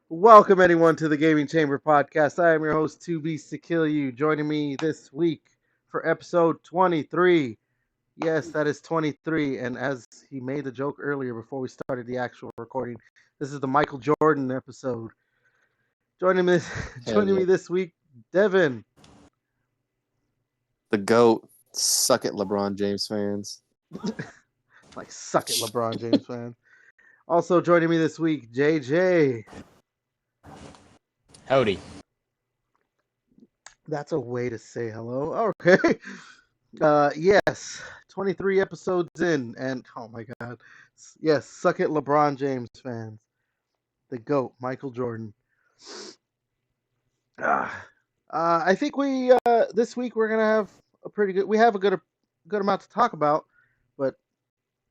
Welcome anyone to the Gaming Chamber podcast. I am your host, 2 Beasts to Kill You. Joining me this week for episode 23. Yes, that is 23. And as he made the joke earlier before we started the actual recording, this is the Michael Jordan episode. Joining me, joining me this week, Devin. The GOAT. Suck it, LeBron James fans. Like, suck it, LeBron James fan. Also joining me this week, JJ. Howdy. That's a way to say hello. Okay. Yes, 23 episodes in, and oh my god. Yes, suck it, LeBron James fans. The GOAT, Michael Jordan. I think we this week we're gonna have a pretty good. We have a good amount to talk about, but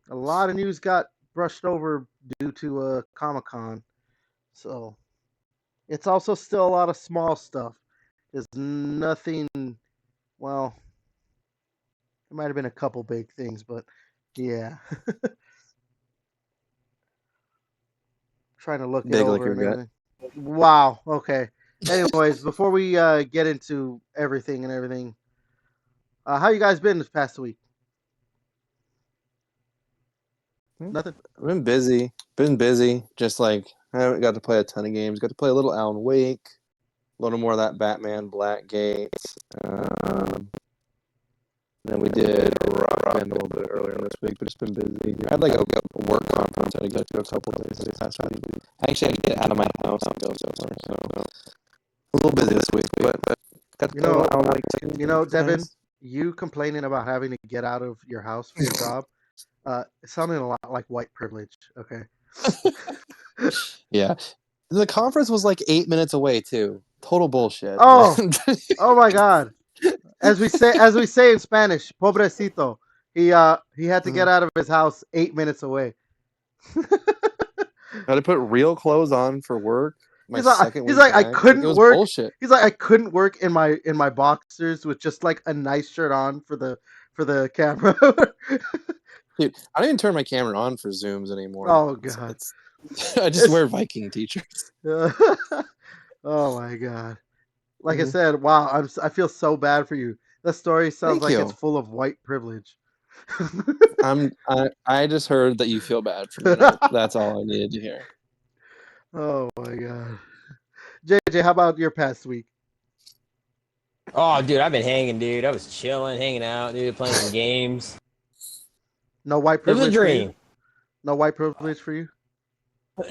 a lot of news got brushed over due to Comic-Con, so it's also still a lot of small stuff. There's nothing. Well, there might have been a couple big things, but yeah. Trying to look Big it like over your and gut. everything. Wow. Okay. Anyways, before we get into everything, how you guys been this past week? Nothing. I've been busy. Just like I haven't got to play a ton of games. Got to play a little Alan Wake, a little more of that Batman Blackgate. Then we did Rock Band a little bit earlier this week, but it's been busy. I had like a work conference I had to go to a couple of days this past week. I actually had to get out of my house and go somewhere, so a little busy this week. But got to play a little Alan Wake too. You know, It's Devin, nice. you complaining about having to get out of your house for your job, it sounded a lot like white privilege. Okay. Yeah. The conference was like 8 minutes away too. Total bullshit. Oh, oh my God. As we say in Spanish, pobrecito. He had to get out of his house 8 minutes away. Had to put real clothes on for work. My He's like, second he's week like, I back. couldn't It was work. bullshit. He's like, I couldn't work in my boxers with just like a nice shirt on for the camera. Dude, I don't even turn my camera on for Zooms anymore. Oh God. I just wear Viking t-shirts. Oh my God. Like I said, wow, I feel so bad for you. That story sounds Thank like you. it's full of white privilege. I just heard that you feel bad for me. That's all I needed to hear. Oh my God. JJ, how about your past week? Oh, dude, I've been hanging, dude. I was chilling, hanging out, dude, playing some games. No white It was privilege a for you? dream. No white privilege for you?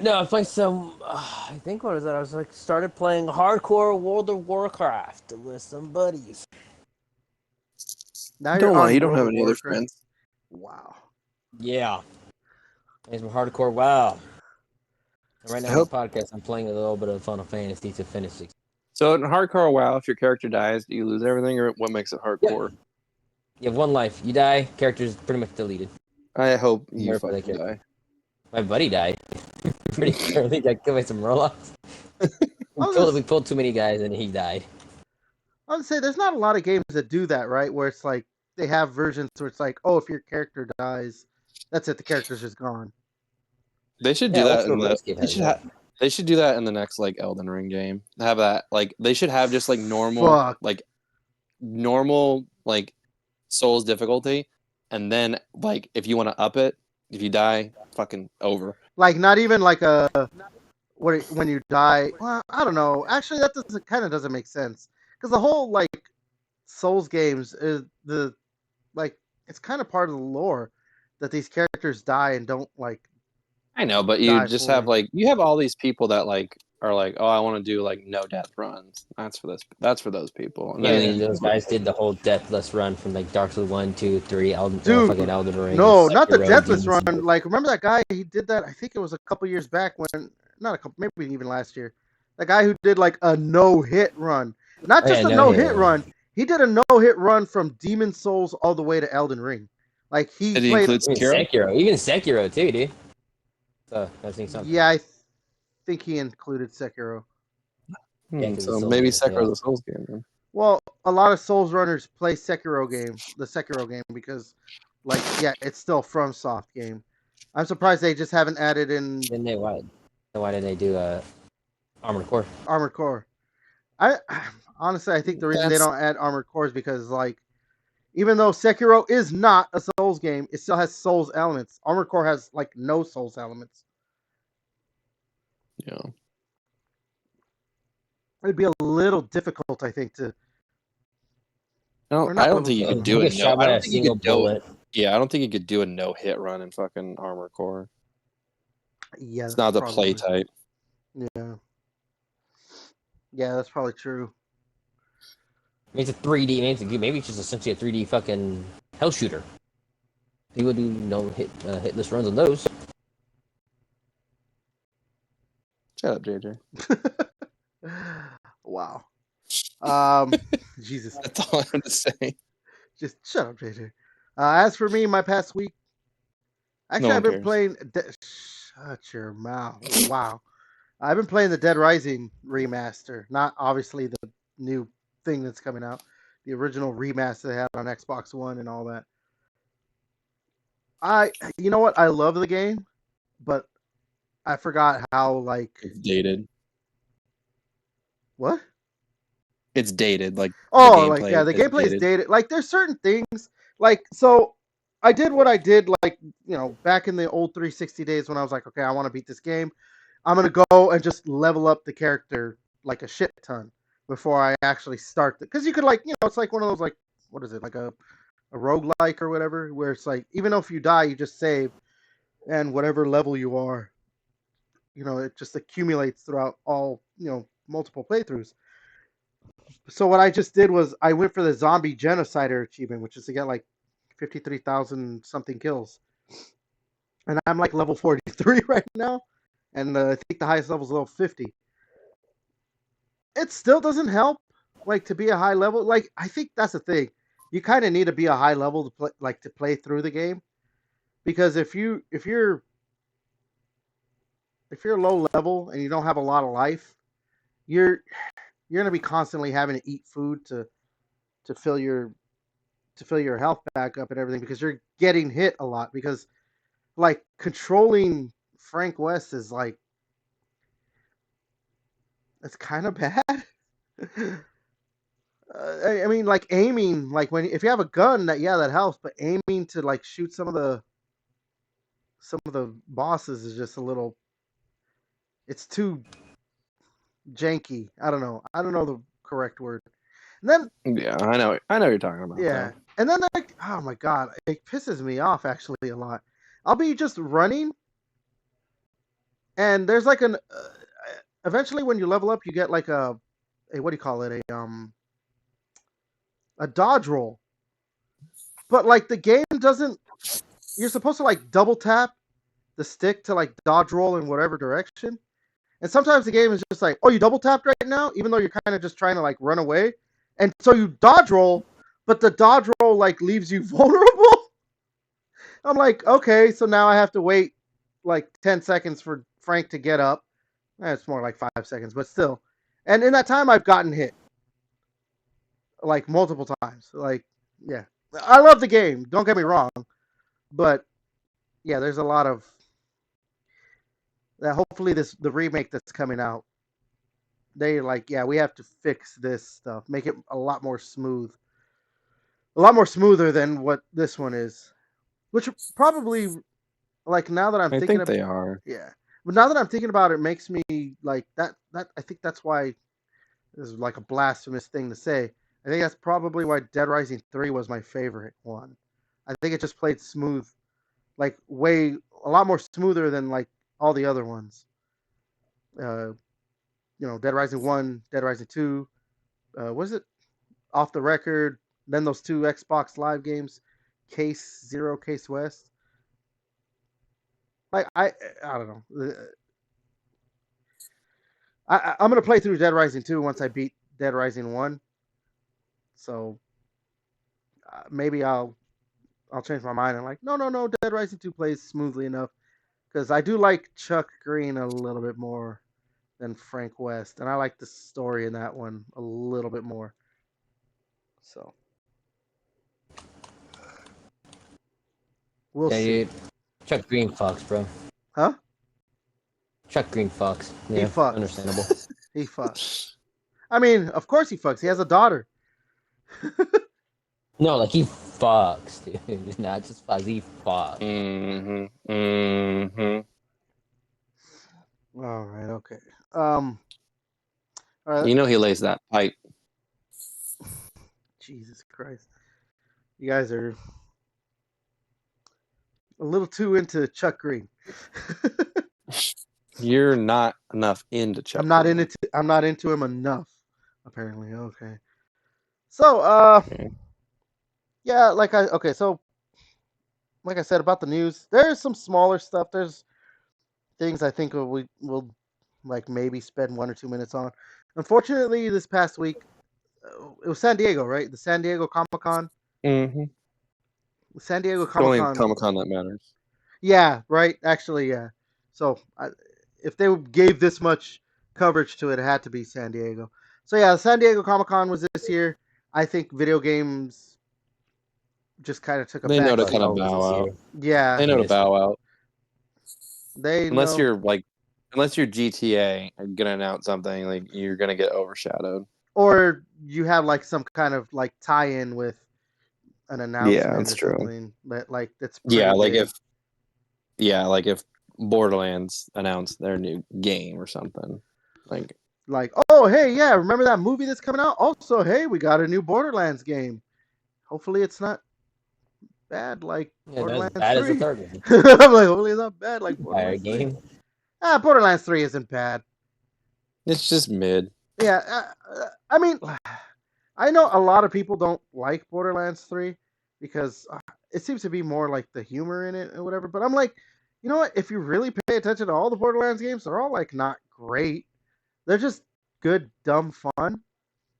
No, I played some. I think what was that? I was like started playing hardcore World of Warcraft with some buddies. Now Don't you're lie, on you don't World have of any other Warcraft? friends. Wow. Yeah, playing some hardcore WoW. And right now on hope- this podcast, I'm playing a little bit of Final Fantasy to finish it. So in hardcore WoW, if your character dies, do you lose everything, or what makes it hardcore? You have one life. You die, character's pretty much deleted. I hope you Never play fucking that die. My buddy died. Pretty clearly got killed by some Rollouts. We pulled too many guys and he died. I would say there's not a lot of games that do that, right? Where it's like they have versions where it's like, oh, if your character dies, that's it. The character's just gone. They should do that in the. RuneScape has that. They should do that in the next like Elden Ring game. Have that like they should have just like normal normal Souls difficulty, and then like if you want to up it, if you die, fucking over. Like not even like a when you die. Well, I don't know. Actually, that doesn't make sense because the whole like Souls games is it's kind of part of the lore that these characters die and don't like. I know, but you just have you have all these people that are like, oh, I want to do like no death runs. That's for this. That's for those people. And Yeah, those guys did the whole deathless run from like Dark Souls 1, 2, 3, fucking Elden Ring. No, not the deathless run. Like, remember that guy? He did that. I think it was a couple years back not a couple, maybe even last year. The guy who did like a no-hit run, not just a no-hit run. He did a no-hit run from Demon Souls all the way to Elden Ring. Like he played Sekiro, even Sekiro too, dude. So I think something. Yeah, I think he included Sekiro. So maybe Sekiro's a Souls game then. Well, a lot of Souls runners play the Sekiro game, because, like, yeah, it's still from Soft game. I'm surprised they just haven't added in. Then why did they do Armored Core. Armored Core. I honestly, I think the reason they don't add Armored Core is because like, even though Sekiro is not a Souls game, it still has Souls elements. Armored Core has like no Souls elements. Yeah. It'd be a little difficult, I think, to. I don't think you could do Get it. shot by a single bullet. Yeah, I don't think you could do a no hit run in fucking Armored Core. Yeah, It's not the play type. Yeah. Yeah, that's probably true. Maybe it's a 3D. Maybe it's just essentially a 3D fucking hell shooter. People do hitless runs on those. Shut up, JJ. Wow. Jesus. That's all I have to say. Just shut up, JJ. As for me, my past week, actually, I've been playing. Shut your mouth! Wow, I've been playing the Dead Rising remaster, not obviously the new thing that's coming out, the original remaster they had on Xbox One and all that. You know what? I love the game, but I forgot how like it's dated. What? It's dated, like the gameplay is dated. Like there's certain things, like so. I did what I did, like back in the old 360 days when I was like, okay, I want to beat this game. I'm gonna go and just level up the character like a shit ton before I actually start it. Because you could it's like one of those like what is it like a roguelike or whatever, where it's like even though if you die, you just save, and whatever level you are, it just accumulates throughout all multiple playthroughs. So what I just did was I went for the zombie genocider achievement, which is to get like 53,000 something kills, and I'm like level 43 right now, and I think the highest level is level 50. It still doesn't help, like to be a high level. Like I think that's the thing. You kind of need to be a high level to play through the game, because if you're low level and you don't have a lot of life, you're gonna be constantly having to eat food to fill your health back up and everything, because you're getting hit a lot. Because like controlling Frank West is like, it's kind of bad. I mean, like aiming, like if you have a gun, that helps, but aiming to like shoot some of the bosses is just a little. It's too janky. I don't know the correct word. And then I know what you're talking about. Yeah, though. And then like, oh my god, it pisses me off actually a lot. I'll be just running, and there's like an. Eventually, when you level up, you get like a what do you call it? A dodge roll. But like the game doesn't. You're supposed to like double tap the stick to like dodge roll in whatever direction. And sometimes the game is just like, oh, you double tapped right now, even though you're kind of just trying to like run away. And so you dodge roll, but the dodge roll like leaves you vulnerable. I'm like, okay, so now I have to wait like 10 seconds for Frank to get up. It's more like 5 seconds, but still. And in that time, I've gotten hit like multiple times. Like, yeah, I love the game. Don't get me wrong, but yeah, there's a lot of that. Hopefully, the remake that's coming out, they like, yeah, we have to fix this stuff, make it a lot more smoother than what this one is. Which probably, like, now that I'm thinking about, they are. Yeah, but now that I'm thinking about it, makes me like that. I think that's why this is like a blasphemous thing to say. I think that's probably why Dead Rising 3 was my favorite one. I think it just played smooth, like a lot more smoother than like all the other ones. Dead Rising 1, Dead Rising 2, was it Off the Record? Then those two Xbox Live games, Case Zero, Case West. Like I don't know. I'm gonna play through Dead Rising 2 once I beat Dead Rising 1. So maybe I'll change my mind and like, no, Dead Rising 2 plays smoothly enough, because I do like Chuck Green a little bit more than Frank West, and I like the story in that one a little bit more. So we'll see. Chuck Green fucks, bro. Huh? Chuck Green fucks. Yeah, he fucks. Understandable. He fucks. I mean, of course he fucks. He has a daughter. No, like he fucks, dude. Not just fucks. He fucks. Mm-hmm. Mm-hmm. All right. Okay. All right. You know he lays that pipe. Jesus Christ. You guys are a little too into Chuck Green. You're not enough into Chuck. I'm not Green. into. I'm not into him enough. Apparently. Okay. So, Okay. yeah, so like I said about the news, there's some smaller stuff. There's things I think we will like maybe spend 1 or 2 minutes on. Unfortunately, this past week, it was San Diego, right? The San Diego Comic Con. Mm-hmm. The San Diego The only Comic Con. Comic Con that matters. Yeah, right. Actually, yeah. So if they gave this much coverage to it, it had to be San Diego. So yeah, San Diego Comic Con was this year. I think video games just kind of took a They know back to Fuck, seat. kind of always bow this out. year. Yeah, They know to Yes. bow out. they Unless know. you're GTA and gonna announce something, like you're gonna get overshadowed. Or you have like some kind of like tie-in with an announcement that's or true. something that like that's pretty Yeah, like big. if Borderlands announced their new game or something. Like, oh hey, yeah, remember that movie that's coming out? Also, hey, we got a new Borderlands game. Hopefully it's not bad like Yeah, not as Borderlands bad as the 3. third one. I'm like, hopefully it's not bad like Fire Borderlands 3. game. Borderlands 3 isn't bad. It's just mid. Yeah, I mean, I know a lot of people don't like Borderlands 3 because it seems to be more like the humor in it or whatever. But I'm like, you know what? If you really pay attention to all the Borderlands games, they're all like not great. They're just good, dumb fun.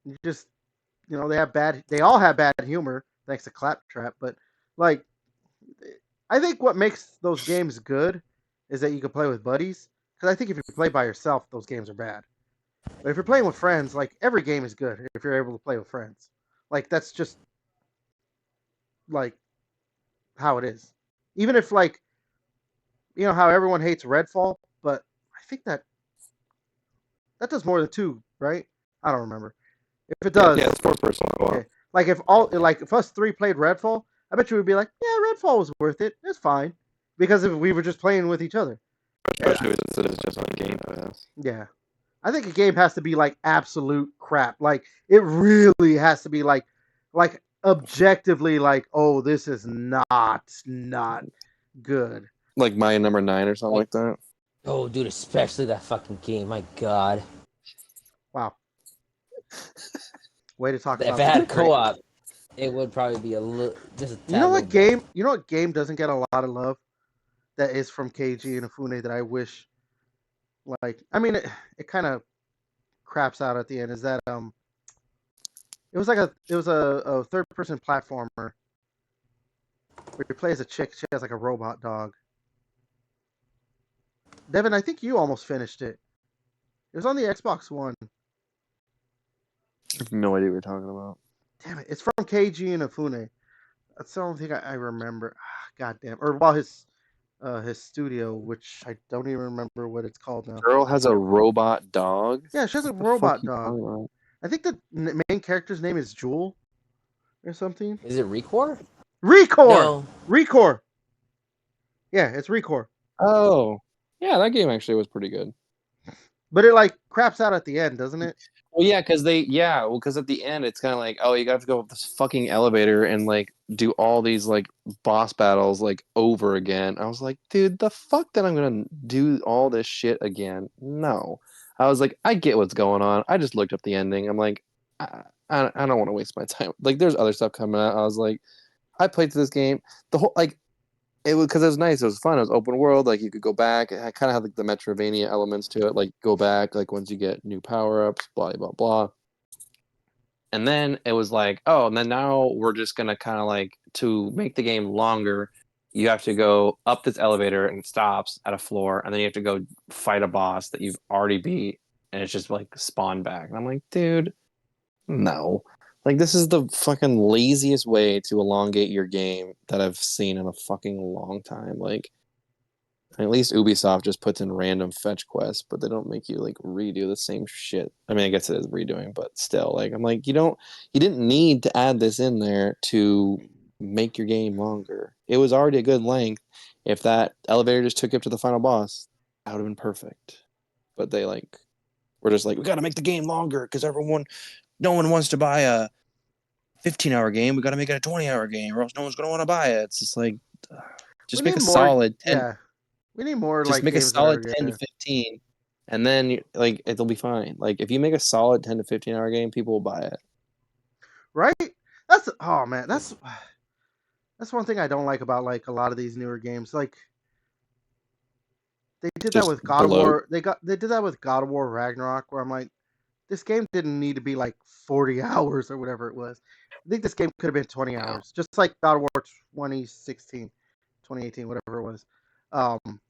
You just, they all have bad humor thanks to Claptrap. But like, I think what makes those games good is that you can play with buddies. Because I think if you play by yourself, those games are bad. But if you're playing with friends, like every game is good if you're able to play with friends. Like that's just like how it is. Even if like how everyone hates Redfall, but I think that does more than two, right? I don't remember. If it does, Yeah, it's first person co-op. okay. Like if us three played Redfall, I bet you would be like, yeah, Redfall was worth it. It's fine because if we were just playing with each other. Especially since it's just on Game Pass. Yeah. I think a game has to be like absolute crap. Like it really has to be like objectively like, oh, this is not good. Like my number 9 or something like that. Oh, dude, especially that fucking game. My God. Wow. Way to talk If about it had that. co-op, it would probably be a little just a tad You know what little better. game? You know what game doesn't get a lot of love? That is from KG and Afune that I wish. Like, I mean, it kind of craps out at the end. Is that it was a third person platformer where you play as a chick. She has like a robot dog. Devin, I think you almost finished it. It was on the Xbox One. I have no idea what you're talking about. Damn it! It's from KG and Afune. That's the only thing I remember. God damn. Or well, his studio, which I don't even remember what it's called now. Girl has a robot dog. Yeah, she has a What the robot fuck you dog. talking about? I think the main character's name is Jewel or something. Is it Recore? Recore. No. Recore. Yeah, it's Recore. Oh, yeah, that game actually was pretty good. But it like craps out at the end, doesn't it? Well, yeah, because at the end it's kind of like, oh, you got to go up this fucking elevator and like do all these like boss battles like over again. I was like, dude, the fuck that I'm gonna do all this shit again? No, I was like, I get what's going on. I just looked up the ending. I'm like, I don't want to waste my time. Like, there's other stuff coming out. I was like, I played through this game. The whole like. It was because it was nice. It was fun. It was open world. Like you could go back. It kind of had like the Metrovania elements to it. Like go back. Like once you get new power ups. Blah blah blah. And then it was like, oh, and then now we're just gonna kind of like to make the game longer. You have to go up this elevator and it stops at a floor, and then you have to go fight a boss that you've already beat, and it's just like spawn back. And I'm like, dude, no. Like, this is the fucking laziest way to elongate your game that I've seen in a fucking long time. Like, At least Ubisoft just puts in random fetch quests, but they don't make you like redo the same shit. I mean, I guess it is redoing, but still, like I'm like, you didn't need to add this in there to make your game longer. It was already a good length. If that elevator just took you up to the final boss, that would have been perfect. But they like were just like, we got to make the game longer because no one wants to buy a 15-hour game. We got to make it a 20-hour game, or else no one's gonna want to buy it. It's just like, We just make need a more. solid 10. Yeah, we need more Just like make a games that solid are 10 to 15, and then like it'll be fine. Like if you make a solid 10 to 15 hour game, people will buy it. right. Oh man, that's one thing I don't like about like a lot of these newer games. Like they did that Just with God of bloat. War. They did that with God of War Ragnarok, where I'm like, this game didn't need to be like 40 hours or whatever it was. I think this game could have been 20 Yeah. hours, just like God of War 2016, 2018, whatever it was. Um,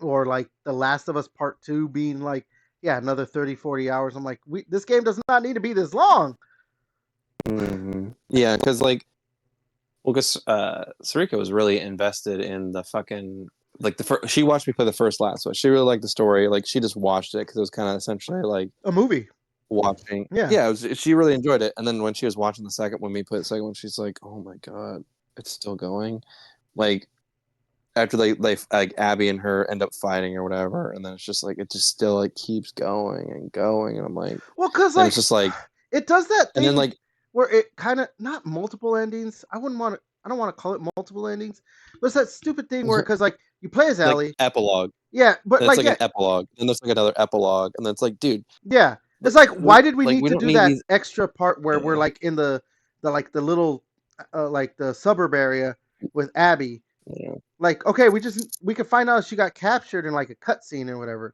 or like The Last of Us Part 2 being like, yeah, another 30, 40 hours. I'm like, this game does not need to be this long. Yeah, because like, well, because Sarika was really invested in the fucking like the first. She watched me play the first Last of Us. She really liked the story. Like she just watched it because it was kind of essentially like A movie. watching. Yeah. Yeah, she really enjoyed it. And then when she was watching the second, when we played the second one, she's like, "Oh my god, it's still going!" Like after they like Abby and her end up fighting or whatever, and then it's just like it just still like keeps going and going, and I'm like, Well, because and like it's just like, it does that and then thing like where it kind of not multiple endings. I don't want to call it multiple endings, but it's that stupid thing where because like you play as like Ellie, epilogue, yeah, but and it's like like yeah, an epilogue, and there's like another epilogue, and then it's like, dude, yeah, it's like why did we like need we to don't do need that these. extra part where we're Yeah, like in the like the little like the suburb area with Abby? yeah, Like okay, we could find out she got captured in like a cutscene or whatever.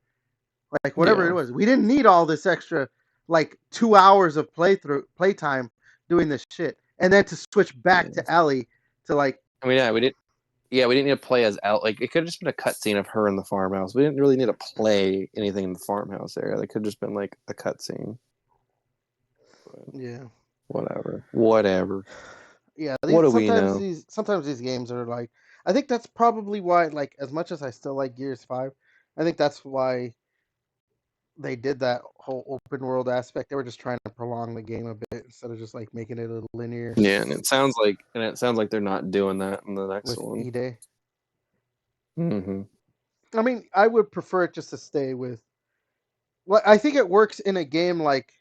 Like whatever it yeah. was. We didn't need all this extra like 2 hours of playtime doing this shit. And then to switch back Yeah. to Ellie to like I mean, yeah, we didn't. Yeah, we didn't need to play as out. Like it could have just been a cutscene of her in the farmhouse. We didn't really need to play anything in the farmhouse area. It could have just been like a cutscene. yeah. Whatever. Whatever. Yeah, What these do we know? sometimes these games are like I think that's probably why like as much as I still like Gears 5, I think that's why they did that whole open world aspect. They were just trying to prolong the game a bit instead of just like making it a linear Yeah, and it sounds like they're not doing that in the next with one. E-Day. Mm-hmm. I mean, I would prefer it just to stay with. Well, I think it works in a game like.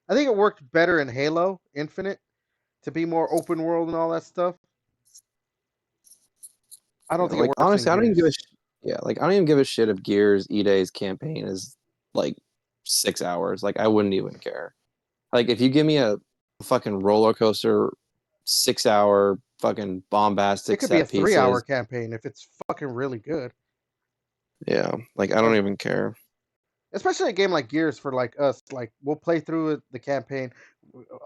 I think it worked better in Halo Infinite to be more open world and all that stuff. I don't Yeah, think it like works in honestly, I don't even give a Gears. yeah, like I don't even give a shit if Gears E-Day's campaign is like 6 hours. Like I wouldn't even care. Like if you give me a fucking roller coaster 6 hour fucking It bombastic could be a set 3 hour pieces, campaign if it's fucking really good. yeah, like I don't Or even care. especially a game like Gears for like us, like we'll play through the campaign.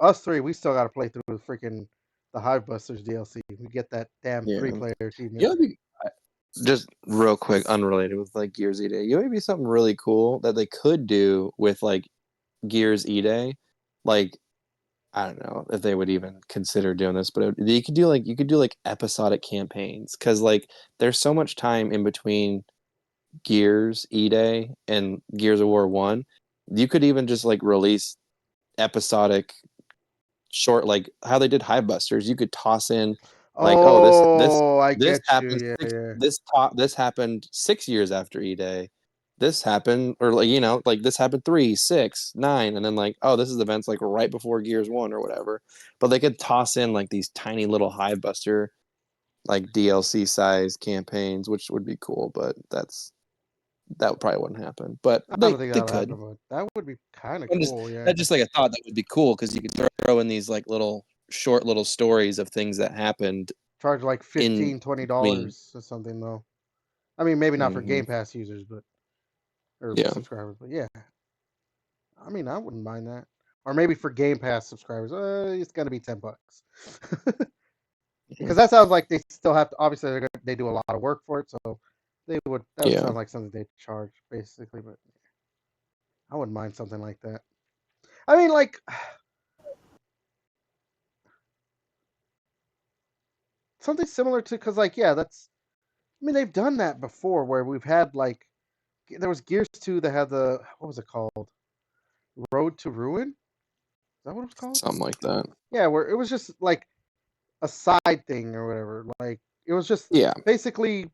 Us three, we still got to play through the freaking the Hivebusters DLC. We get that damn Yeah. 3-player achievement You know, just real quick, unrelated with like Gears E-Day. You know, maybe something really cool that they could do with like Gears E-Day, like I don't know if they would even consider doing this, but you could do like episodic campaigns because like there's so much time in between Gears E-Day and Gears of War 1. You could even just like release episodic short, like how they did Hivebusters. You could toss in like, oh, Oh, I this get you. happened Yeah, yeah. this happened 6 years after E-Day. This happened, or like like this happened 3, 6, 9, and then like, oh, this is events like right before Gears 1 or whatever. But they could toss in like these tiny little Hivebuster like DLC size campaigns, which would be cool, but that probably wouldn't happen. But I don't think they that'll could. happen, but that would be kind of I'm just cool. Yeah. that's just like a thought that would be cool because you could throw in these like little short little stories of things that happened Charge like in 15 $20 between. or something though. I mean, maybe not for Hmm. Game Pass users, but or Yeah, subscribers, but yeah. I mean, I wouldn't mind that. Or maybe for Game Pass subscribers, it's gonna be $10 because that sounds like they still have to. Obviously, they do a lot of work for it, so that would yeah. sound like something they charge basically. But I wouldn't mind something like that. I mean, like something similar to because like yeah, that's. I mean, they've done that before where we've had like there was Gears 2 that had the what was it called? Road to Ruin? Is that what it was called? Something like that. Yeah, where it was just like a side thing or whatever. Like it was just Yeah. basically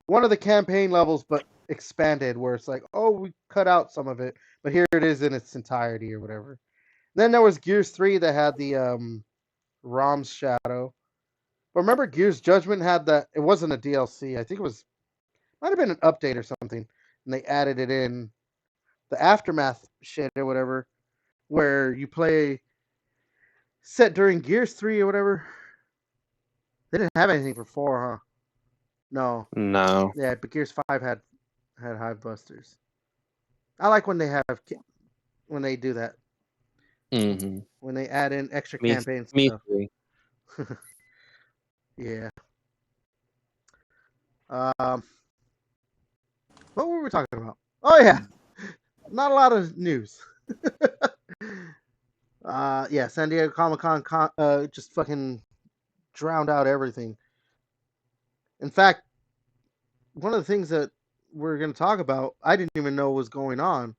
one of the campaign levels but expanded where it's like, oh, we cut out some of it, but here it is in its entirety or whatever. Then there was Gears 3 that had the Rom's Shadow. But remember Gears Judgment had that it wasn't a DLC. I think it was might have been an update or something. And they added it in the Aftermath shit or whatever, where you play set during Gears 3 or whatever. They didn't have anything for 4, huh? No. No. Yeah, but Gears 5 had Hive Busters. I like when they do that. Mm-hmm. When they add in extra Me campaign stuff. too. Yeah. What were we talking about? Oh yeah. Not a lot of news. Yeah, San Diego Comic-Con just fucking drowned out everything. In fact, one of the things that we're going to talk about, I didn't even know was going on.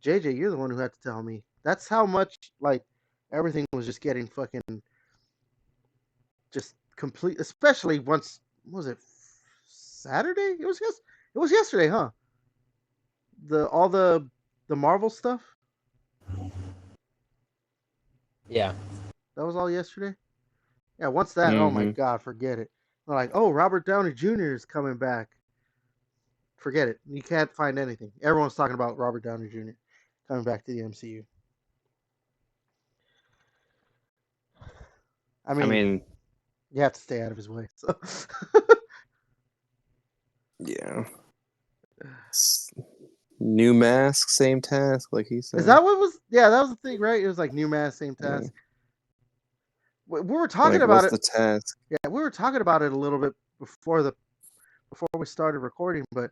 JJ, you're the one who had to tell me. That's how much like everything was just getting fucking just complete. Especially once was it Saturday? It was yesterday, huh? All the Marvel stuff. Yeah. That was all yesterday. Yeah, once that, oh my god, forget it. They're like, oh, Robert Downey Jr. is coming back. Forget it. You can't find anything. Everyone's talking about Robert Downey Jr. coming back to the MCU. I mean you have to stay out of his way. So. Yeah. New mask, same task, like he said. Is that what was? Yeah, that was the thing, right? It was like new mask, same task. We were talking about it. What's the task? Yeah, we were talking about it a little bit before we started recording. But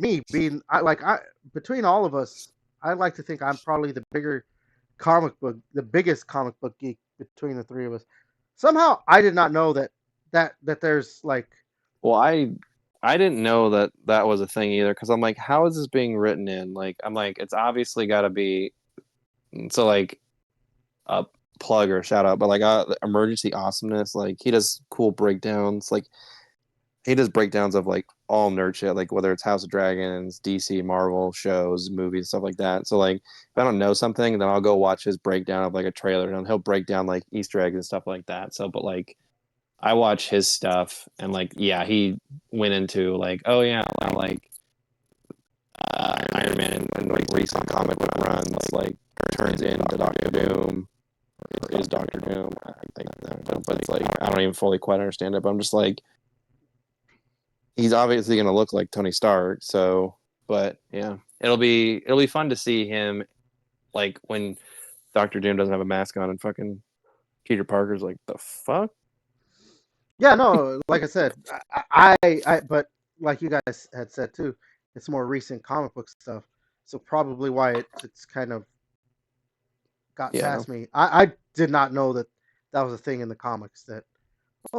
between all of us, I like to think I'm probably the biggest comic book geek between the three of us. Somehow, I did not know that there's like. Well, I didn't know that was a thing either because I'm like, how is this being written in? Like, I'm like, it's obviously got to be. So like, a plug or shout out, but like, Emergency Awesomeness, like he does cool breakdowns. Like, he does breakdowns of like all nerd shit, like whether it's House of Dragons, DC, Marvel shows, movies, stuff like that. So like, if I don't know something, then I'll go watch his breakdown of like a trailer, and he'll break down like Easter eggs and stuff like that. So, but like. I watch his stuff and like he went into like like Iron Man and like recent comic book runs like turns into Doctor Doom or is Doctor Doom I think but it's like I don't even fully quite understand it, but I'm just like he's obviously gonna look like Tony Stark, so but yeah it'll be fun to see him like when Doctor Doom doesn't have a mask on and fucking Peter Parker's like the fuck. Yeah, no, like I said, but like you guys had said too, it's more recent comic book stuff, so probably why it's kind of got past me. I did not know that was a thing in the comics that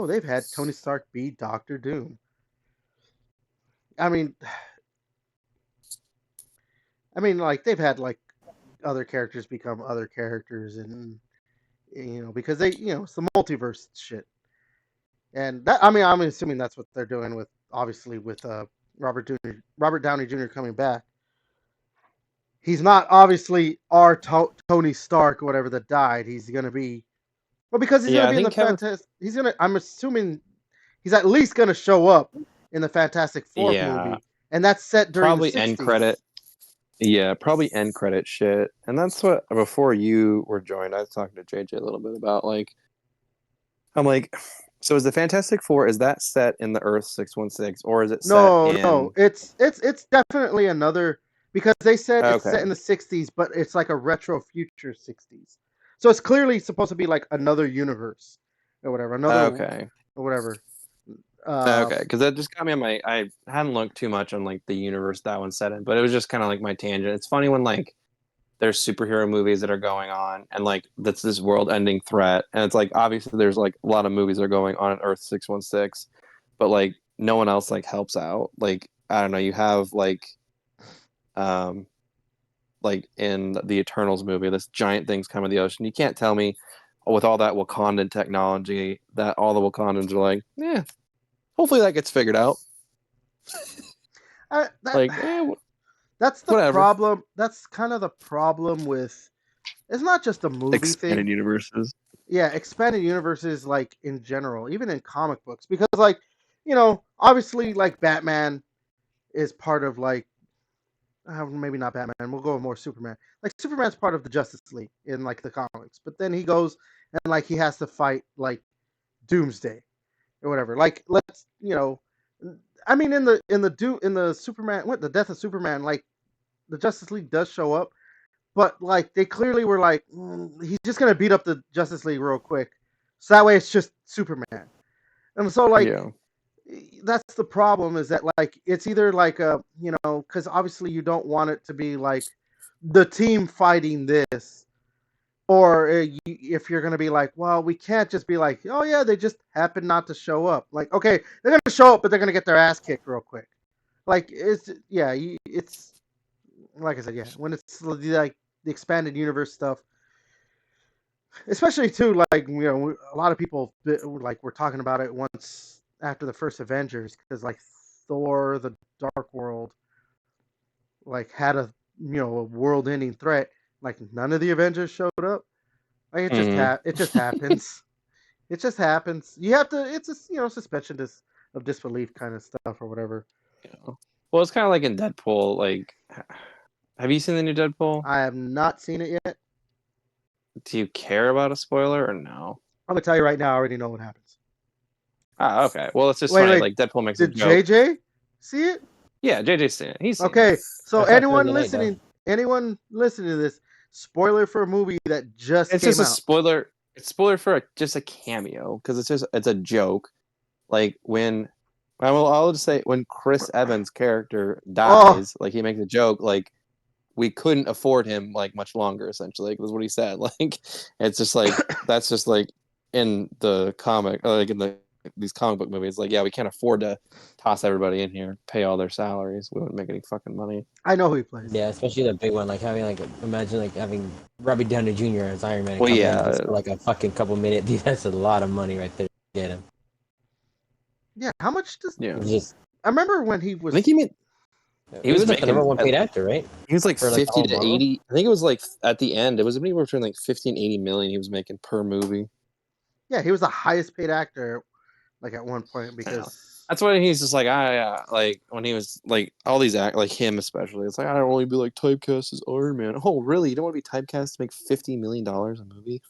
they've had Tony Stark be Doctor Doom. I mean, like they've had like other characters become other characters, and because they it's the multiverse shit. And that I'm assuming that's what they're doing with Robert Downey Jr. coming back. He's not obviously our Tony Stark or whatever that died. He's gonna be because he's gonna be in the Fantastic. I'm assuming he's at least gonna show up in the Fantastic Four movie, and that's set during probably the 60s. End credit. Yeah, probably end credit shit. And that's what before you were joined, I was talking to JJ a little bit about like I'm like. So is the Fantastic Four, is that set in the Earth 616 or is it set in... No, it's definitely another because they said it's set in the 60s, but it's like a retro future 60s. So it's clearly supposed to be like another universe or whatever, or whatever. Because that just got me on my... I hadn't looked too much on like the universe that one's set in, but it was just kind of like my tangent. It's funny when like there's superhero movies that are going on, and like that's this world-ending threat, and it's like obviously there's like a lot of movies that are going on at Earth 616, but like no one else like helps out. Like I don't know, you have like in the Eternals movie, this giant thing's coming to the ocean. You can't tell me with all that Wakandan technology that all the Wakandans are like, yeah, hopefully that gets figured out. Like, that's the whatever. problem. That's kind of the problem with. It's not just a movie Expanded thing. universes. Yeah, expanded universes, like in general, even in comic books, because like, you know, obviously like Batman is part of like, maybe not Batman. We'll go with more Superman. Like Superman's part of the Justice League in like the comics, but then he goes and like he has to fight like Doomsday or whatever. Like let's I mean in the Superman, the death of Superman, like the Justice League does show up, but like they clearly were like, he's just gonna beat up the Justice League real quick, so that way it's just Superman. And so like that's the problem, is that like it's either like because obviously you don't want it to be like the team fighting this, or if you're gonna be like, well, we can't just be like, oh yeah, they just happen not to show up. Like, okay, they're gonna show up, but they're gonna get their ass kicked real quick. Like it's like I said, yeah, when it's like the expanded universe stuff, especially too, like a lot of people like were talking about it once after the first Avengers, because like Thor: The Dark World like had a a world-ending threat. Like none of the Avengers showed up. Like it just happens. It just happens. You have to. It's a suspension of disbelief kind of stuff or whatever. Yeah. Well, it's kind of like in Deadpool. Like, have you seen the new Deadpool? I have not seen it yet. Do you care about a spoiler or no? I'm gonna tell you right now. I already know what happens. Ah, okay. Well, it's just funny. Like Deadpool makes a joke. Did JJ see it? Yeah, JJ's seen it. He's seen okay. It. So anyone listening to this, spoiler for a movie that just it's came just a out. spoiler. It's spoiler for just a cameo, because it's a joke. Like I'll just say when Chris Evans' character dies, like he makes a joke, like we couldn't afford him like much longer. Essentially, was what he said. Like it's just like that's just like in the comic, like in these comic book movies. Like, yeah, we can't afford to toss everybody in here, pay all their salaries. We wouldn't make any fucking money. I know who he plays. Yeah, especially the big one, like having imagine having Robert Downey Jr. as Iron Man. Well, yeah, for like a fucking couple minutes. Dude, that's a lot of money right there to get him. Yeah, how much does? Yeah, I remember when he was. I think he made. He was like the number one paid actor, right? He was like 50 to 80. I think it was like at the end, it was anywhere between like 50 and 80 million he was making per movie. Yeah, he was the highest paid actor, like at one point, because that's why he's just like like when he was like all these like him especially. It's like I don't want to be like typecast as Iron Man. Oh, really? You don't want to be typecast to make $50 million a movie?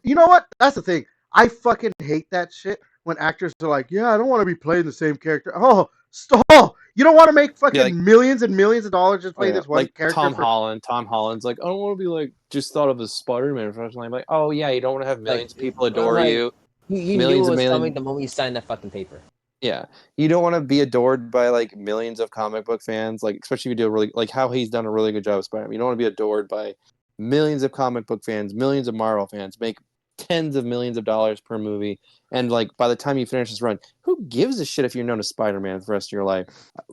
You know what? That's the thing. I fucking hate that shit when actors are like, yeah, I don't want to be playing the same character. Oh, stop! You don't want to make fucking millions and millions of dollars just play this one like character. Tom Holland's like, I don't want to be like just thought of as Spider-Man professionally. I'm like, oh yeah, you don't want to have millions of people adore you. You knew it was coming the moment you signed that fucking paper. Yeah, you don't want to be adored by like millions of comic book fans, like especially if you do really like how he's done a really good job of Spider-Man. You don't want to be adored by millions of comic book fans, millions of Marvel fans, make tens of millions of dollars per movie, and like by the time you finish this run, who gives a shit if you're known as Spider-Man for the rest of your life?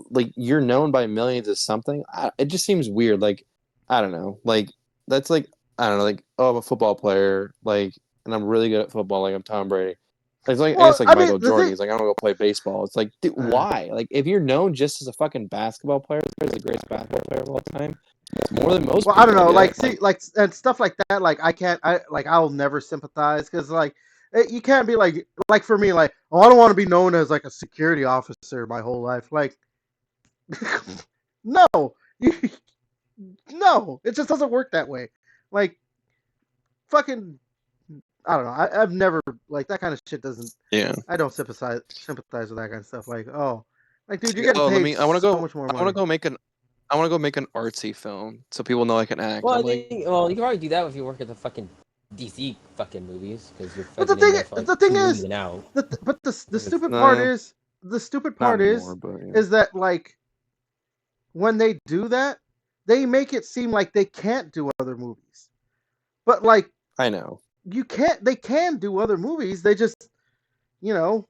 Like you're known by millions as something. It just seems weird. Like I don't know. Like that's like I don't know. Like I'm a football player. Like and I'm really good at football. Like I'm Tom Brady. It's like I guess like Michael Jordan. He's like, I'm gonna go play baseball. It's like, dude, why? Like, if you're known just as a fucking basketball player, as the greatest basketball player of all time, it's more than most. Well, I don't know. Like, see, like and stuff like that. Like, I'll never sympathize because like you can't be like for me, like, oh, I don't want to be known as like a security officer my whole life. Like, no, no, it just doesn't work that way. Like, fucking. I don't know. I've never like that kind of shit. Doesn't. Yeah. I don't sympathize with that kind of stuff. Like, oh, like dude, you're getting paid I want to so much more money. I want to go make an artsy film so people know I can act. Well, you can already do that if you work at the fucking DC fucking movies because you're. But the thing is, the stupid part is that like when they do that, they make it seem like they can't do other movies. But like I know. they can do other movies. They just, you know,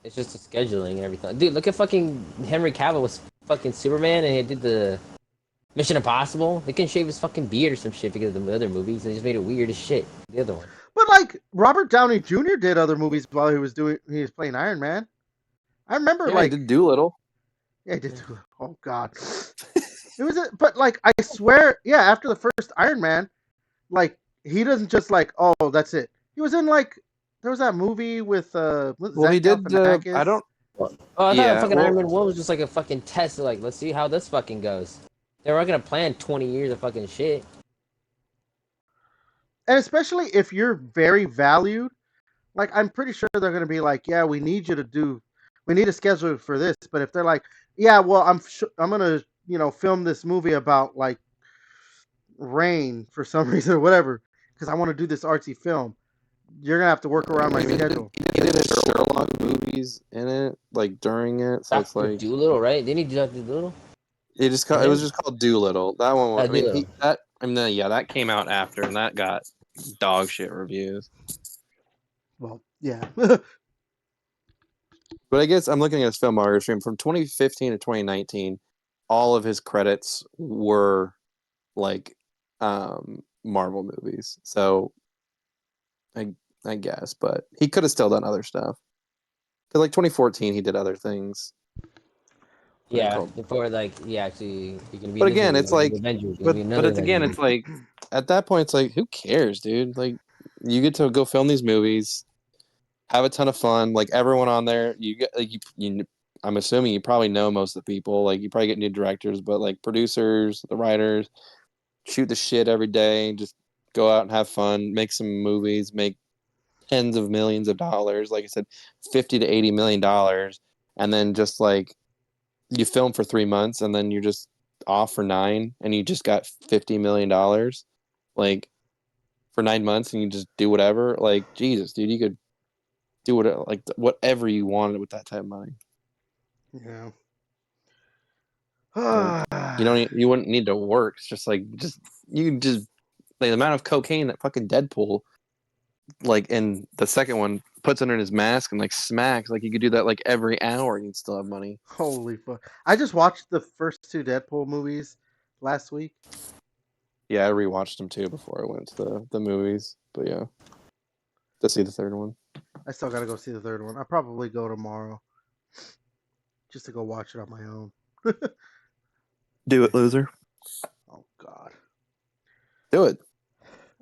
It's just the scheduling and everything. Dude, look at fucking Henry Cavill was fucking Superman and he did the Mission Impossible. They can shave his fucking beard or some shit because of the other movies. They just made it weird as shit. The other one. but like Robert Downey Jr. did other movies while he was playing Iron Man. I remember Yeah, like he did Doolittle. yeah, he did. Oh God, it was. But like I swear, yeah, after the first Iron Man, like he doesn't just like, oh, that's it. He was in like there was that movie with Well, Zach he did. Galifianakis. I don't. Oh, I Yeah, thought fucking well- Iron Man 1 was just like a fucking test. Like, let's see how this fucking goes. They were gonna plan 20 years of fucking shit. And especially if you're very valued, like I'm pretty sure they're gonna be like, yeah, we need to schedule for this. But if they're like, yeah, well, I'm gonna film this movie about like rain for some reason or whatever because I want to do this artsy film, you're gonna have to work around my schedule. He did his Sherlock movies in it, like during it. So it's Dr. like Doolittle, right? Didn't he do Dr. Doolittle? it was just called Doolittle. That one. Doolittle. That came out after, and that got dog shit reviews. Well, yeah. But I guess I'm looking at his filmography from 2015 to 2019. All of his credits were like Marvel movies. So I guess, but he could have still done other stuff. Because like 2014, he did other things. Yeah, before like he can be. But again, it's like, Avengers. but it's again, it's like at that point, it's like, who cares, dude? Like, you get to go film these movies, have a ton of fun. Like everyone on there, you get like you. I'm assuming you probably know most of the people. Like you probably get new directors, but like producers, the writers, shoot the shit every day. Just go out and have fun, make some movies, make tens of millions of dollars. Like I said, $50 to $80 million, and then just like you film for 3 months, and then you're just off for 9, and you just got $50 million, like for 9 months, and you just do whatever. Like Jesus, dude, you could do whatever you wanted with that type of money. Yeah. You wouldn't need to work. It's just like the amount of cocaine that fucking Deadpool, like in the second one, puts under his mask and like smacks. Like you could do that like every hour and you'd still have money. Holy fuck! I just watched the first 2 Deadpool movies last week. Yeah, I rewatched them too before I went to the movies. But yeah, to see the third one. I still gotta go see the third one. I'll probably go tomorrow, just to go watch it on my own. Do it, loser. Oh God! Do it.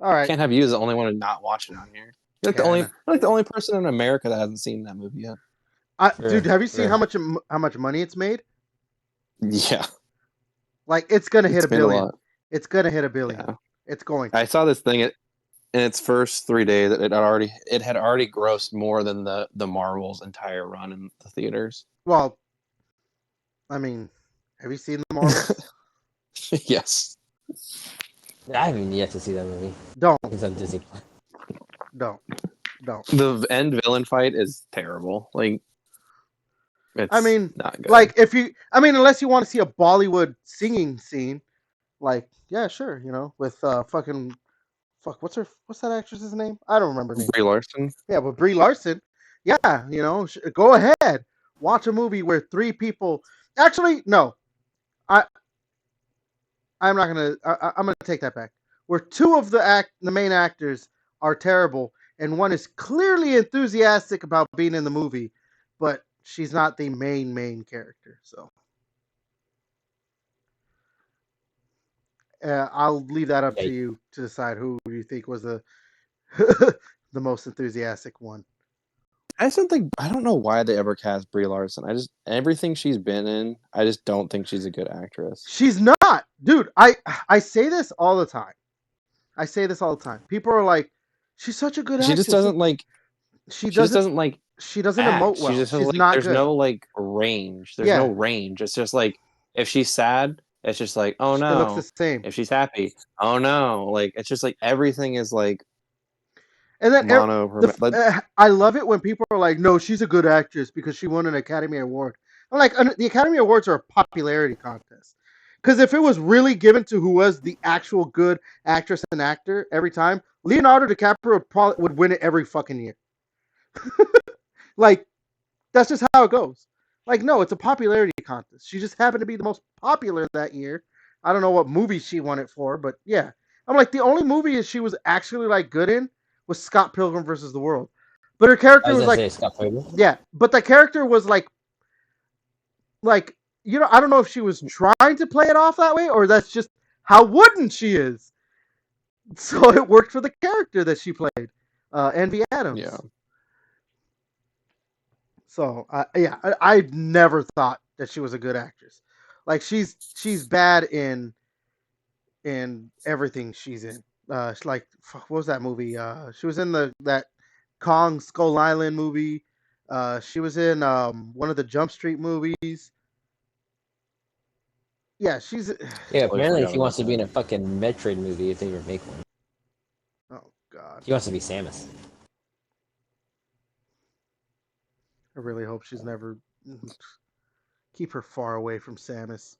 All right. Can't have you as the only one to not watch it on here. You're like the only person in America that hasn't seen that movie yet. Dude, have you seen how much money it's made? Yeah, Like it's gonna hit it's a made billion. lot. It's gonna hit a billion. Yeah. It's going. I saw this thing in its first 3 days. It had already grossed more than the Marvel's entire run in the theaters. Well, I mean, have you seen the Marvels? Yes. I haven't yet to see that movie. Don't. It's on Disney. Don't. The end villain fight is terrible. Like, it's I mean, not good. like unless you want to see a Bollywood singing scene, like yeah, sure, with what's that actress's name? I don't remember her name. Brie Larson. Yeah, but Brie Larson. Yeah, go ahead. Watch a movie where 3 people. Actually, no. I'm not gonna. I'm gonna take that back. Where 2 of the main actors are terrible, and one is clearly enthusiastic about being in the movie, but she's not the main character. So I'll leave that up to you to decide who you think was the the most enthusiastic one. I don't know why they ever cast Brie Larson. Everything she's been in, I just don't think she's a good actress. She's not, dude. I say this all the time. People are like, she's such a good actress. She just doesn't like. She just doesn't doesn't like. She doesn't act. emote well. She just She's like, not there's good. no like range. There's no range. It's just like if she's sad, it's just like, oh no. It looks the same. If she's happy, oh no. Like it's just like everything is like. And then mono. I love it when people are like, no, she's a good actress because she won an Academy Award. I'm like, the Academy Awards are a popularity contest. Because if it was really given to who was the actual good actress and actor every time, Leonardo DiCaprio probably would win it every fucking year. Like, that's just how it goes. Like, no, it's a popularity contest. She just happened to be the most popular that year. I don't know what movie she won it for, but yeah. I'm like, the only movie she was actually like good in was Scott Pilgrim versus the World. But her I character was was gonna like, say Scott Pilgrim. yeah, but the character was like, you know, I don't know if she was trying to play it off that way or that's just how wooden she is. So it worked for the character that she played, Envy Adams. Yeah. So yeah, I never thought that she was a good actress. Like she's bad in everything she's in. Like what was that movie? She was in that Kong Skull Island movie. She was in one of the Jump Street movies. Yeah, she's. Yeah, Totally apparently forgot she wants to about be in that. a fucking Metroid movie if they ever make one. Oh God, She wants to be Samus. I really hope she's never. Keep her far away from Samus.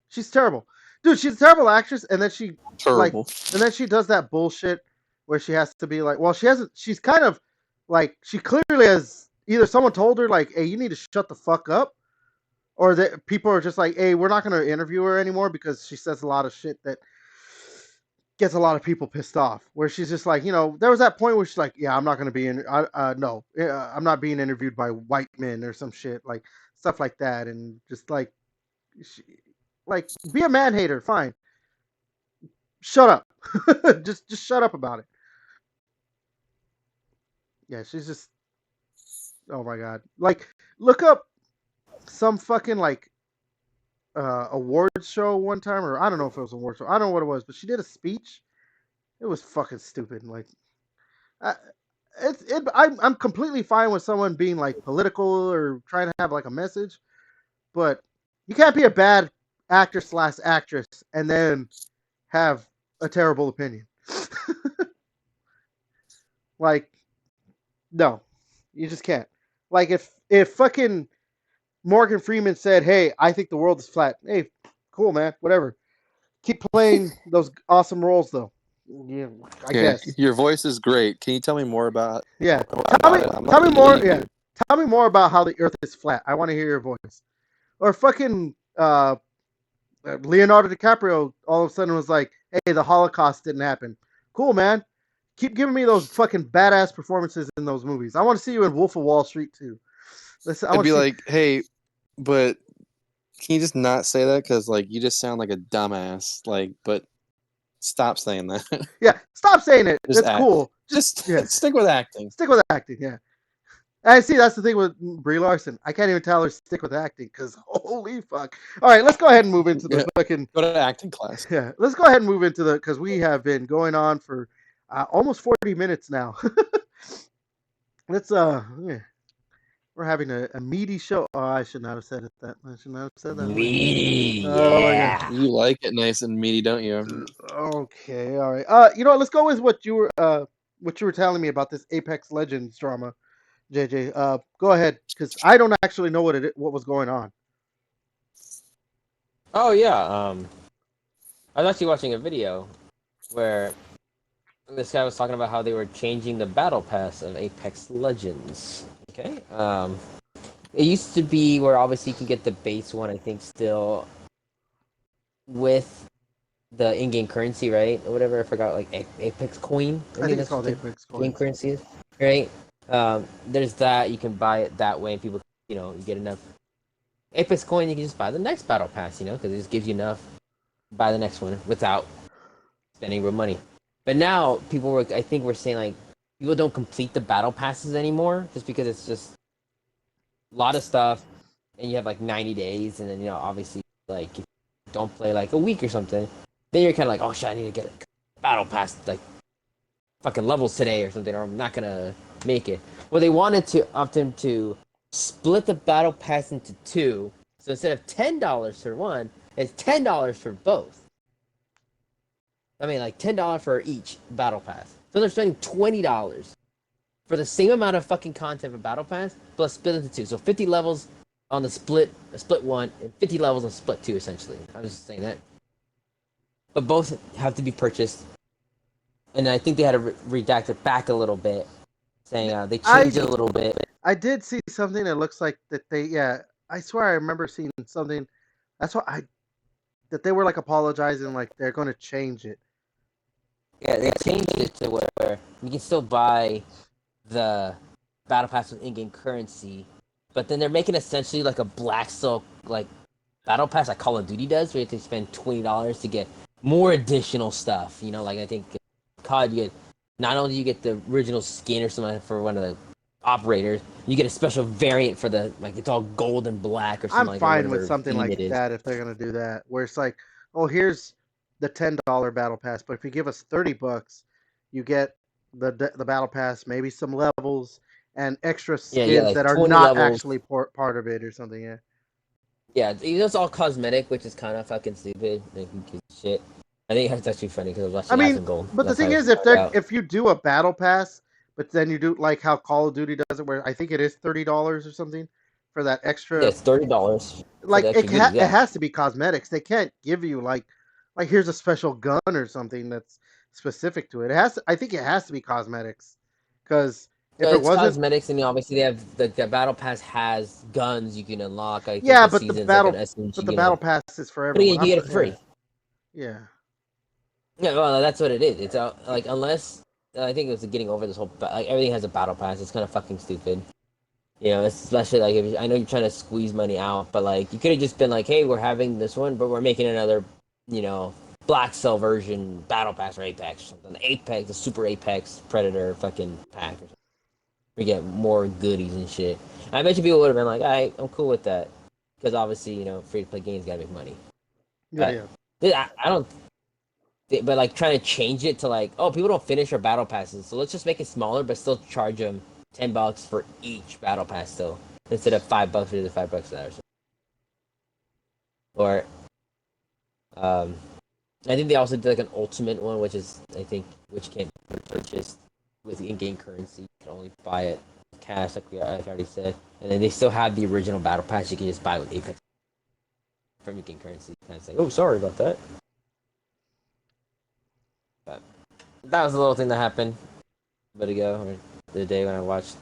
She's terrible, dude. She's a terrible actress, and then she Terrible. does that bullshit where she has to be like, well, she hasn't. She's kind of like she clearly has either someone told her like, hey, you need to shut the fuck up, or that people are just like, hey, we're not going to interview her anymore because she says a lot of shit that gets a lot of people pissed off. Where she's just like, you know, there was that point where she's like, yeah, I'm not going to be in. No, I'm not being interviewed by white men or some shit like stuff like that, and just like. She, like, be a man hater, fine. Shut up. just shut up about it. Yeah, she's just oh my god. Like, look up some fucking like awards show one time, or I don't know if it was an award show. I don't know what it was, but she did a speech. It was fucking stupid. Like, I, I'm completely fine with someone being like political or trying to have like a message, but you can't be a bad actor / actress and then have a terrible opinion. Like, no, you just can't. Like, if fucking Morgan Freeman said, "Hey, I think the world is flat," hey, cool, man, whatever. Keep playing those awesome roles, though. Yeah, I guess. Your voice is great. Can you tell me more about? Yeah, Tell me. tell me more. Yeah, tell me more about how the Earth is flat. I want to hear your voice. Or fucking Leonardo DiCaprio all of a sudden was like, "Hey, the Holocaust didn't happen." Cool, man. Keep giving me those fucking badass performances in those movies. I want to see you in Wolf of Wall Street too. I'd be like, hey, but can you just not say that? Because like you just sound like a dumbass. Like, but stop saying that. yeah, stop saying it. Just It's cool. Just stick with acting. Stick with acting. Yeah. I see. That's the thing with Brie Larson. I can't even tell her stick with acting because holy fuck. All right, let's go ahead and move into the fucking. Go to acting class. Yeah, let's go ahead and move into the because we have been going on for almost 40 minutes now. Let's yeah. We're having a meaty show. Oh, I should not have said it that. I should not have said that. Meaty, yeah. You like it nice and meaty, don't you? Okay, all right. You know what? Let's go with what you were telling me about this Apex Legends drama, JJ. Go ahead, because I don't actually know what was going on. Oh yeah. I was actually watching a video where this guy was talking about how they were changing the battle pass of Apex Legends. Okay. It used to be where obviously you can get the base one, I think, still with the in-game currency, right? Or whatever. I forgot, like Apex Coin. I think it's called Apex Coin. In-game currency, right? There's that. You can buy it that way, and people, you get enough Apex Coin. You can just buy the next battle pass, because it just gives you enough to buy the next one without spending real money. But now I think we're saying like people don't complete the battle passes anymore just because it's just a lot of stuff, and you have like 90 days, and then obviously like if you don't play like a week or something, then you're kind of like, oh shit, I need to get a battle pass like fucking levels today or something, or I'm not gonna make it. Well, they wanted to opt him to split the battle pass into two, so instead of $10 for one, it's $10 for both. I mean, like $10 for each battle pass. So they're spending $20 for the same amount of fucking content for battle pass, plus split into two. So 50 levels on the split 1 and 50 levels on split 2 essentially. I was just saying that. But both have to be purchased. And I think they had to redact it back a little bit, saying they changed it a little bit. I did see something that looks like that I swear I remember seeing something. That's what that they were like apologizing, like they're going to change it. Yeah, they changed it to where you can still buy the battle pass with in-game currency, but then they're making essentially like a Black Silk like battle pass like Call of Duty does, where you have to spend $20 to get more additional stuff. You know, like I think COD, you get not only do you get the original skin or something for one of the operators, you get a special variant for the like it's all gold and black or something. I'm fine with something like that if they're gonna do that, where it's like, oh, here's the $10 battle pass, but if you give us $30, you get the battle pass, maybe some levels and extra skins like that are not actually part of it or something. Yeah. Yeah, it's all cosmetic, which is kind of fucking stupid. Like, shit. I think that's actually funny because I was watching Ashen Gold. But the thing is, if you do a battle pass, but then you do like how Call of Duty does it, where I think it is $30 or something for that extra. Yeah, it's $30. Like it has to be cosmetics. They can't give you like here's a special gun or something that's specific to it. It has to, I think it has to be cosmetics, because if it wasn't cosmetics, and obviously they have the battle pass has guns you can unlock. But the battle pass is for everyone. You get it free. Yeah. Yeah, well, that's what it is. It's like unless I think it's getting over this whole like everything has a battle pass. It's kind of fucking stupid. You know, especially like if I know you're trying to squeeze money out, but like you could have just been like, hey, we're having this one, but we're making another, you know, Black Cell version battle pass or Apex or something. The Super Apex Predator fucking pack or something. We get more goodies and shit. And I bet you people would have been like, alright, I'm cool with that, because obviously, you know, free to play games gotta make money. Yeah. I don't. But like trying to change it to like, oh, people don't finish our battle passes, so let's just make it smaller, but still charge them $10 for each battle pass still, instead of $5 for the $5 that or I think they also did like an ultimate one, which can't be purchased with in-game currency. You can only buy it cash, like I've already said. And then they still have the original battle pass you can just buy with Apex from in-game currency. Kind of say, oh, sorry about that. But that was a little thing that happened a bit ago, or the day when I watched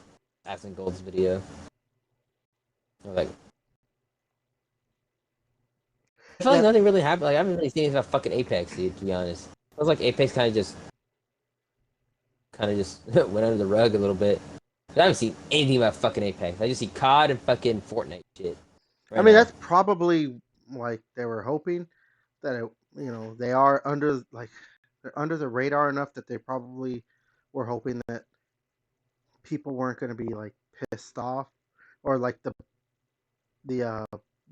Ashen Gold's video. I was like, I feel like nothing really happened. Like I haven't really seen anything about fucking Apex, dude. To be honest, I was like Apex kind of just went under the rug a little bit. I haven't seen anything about fucking Apex. I just see COD and fucking Fortnite shit. I mean, that's probably like they were hoping that it, you know, they are under they're under the radar enough that they probably were hoping that people weren't going to be like pissed off, or like the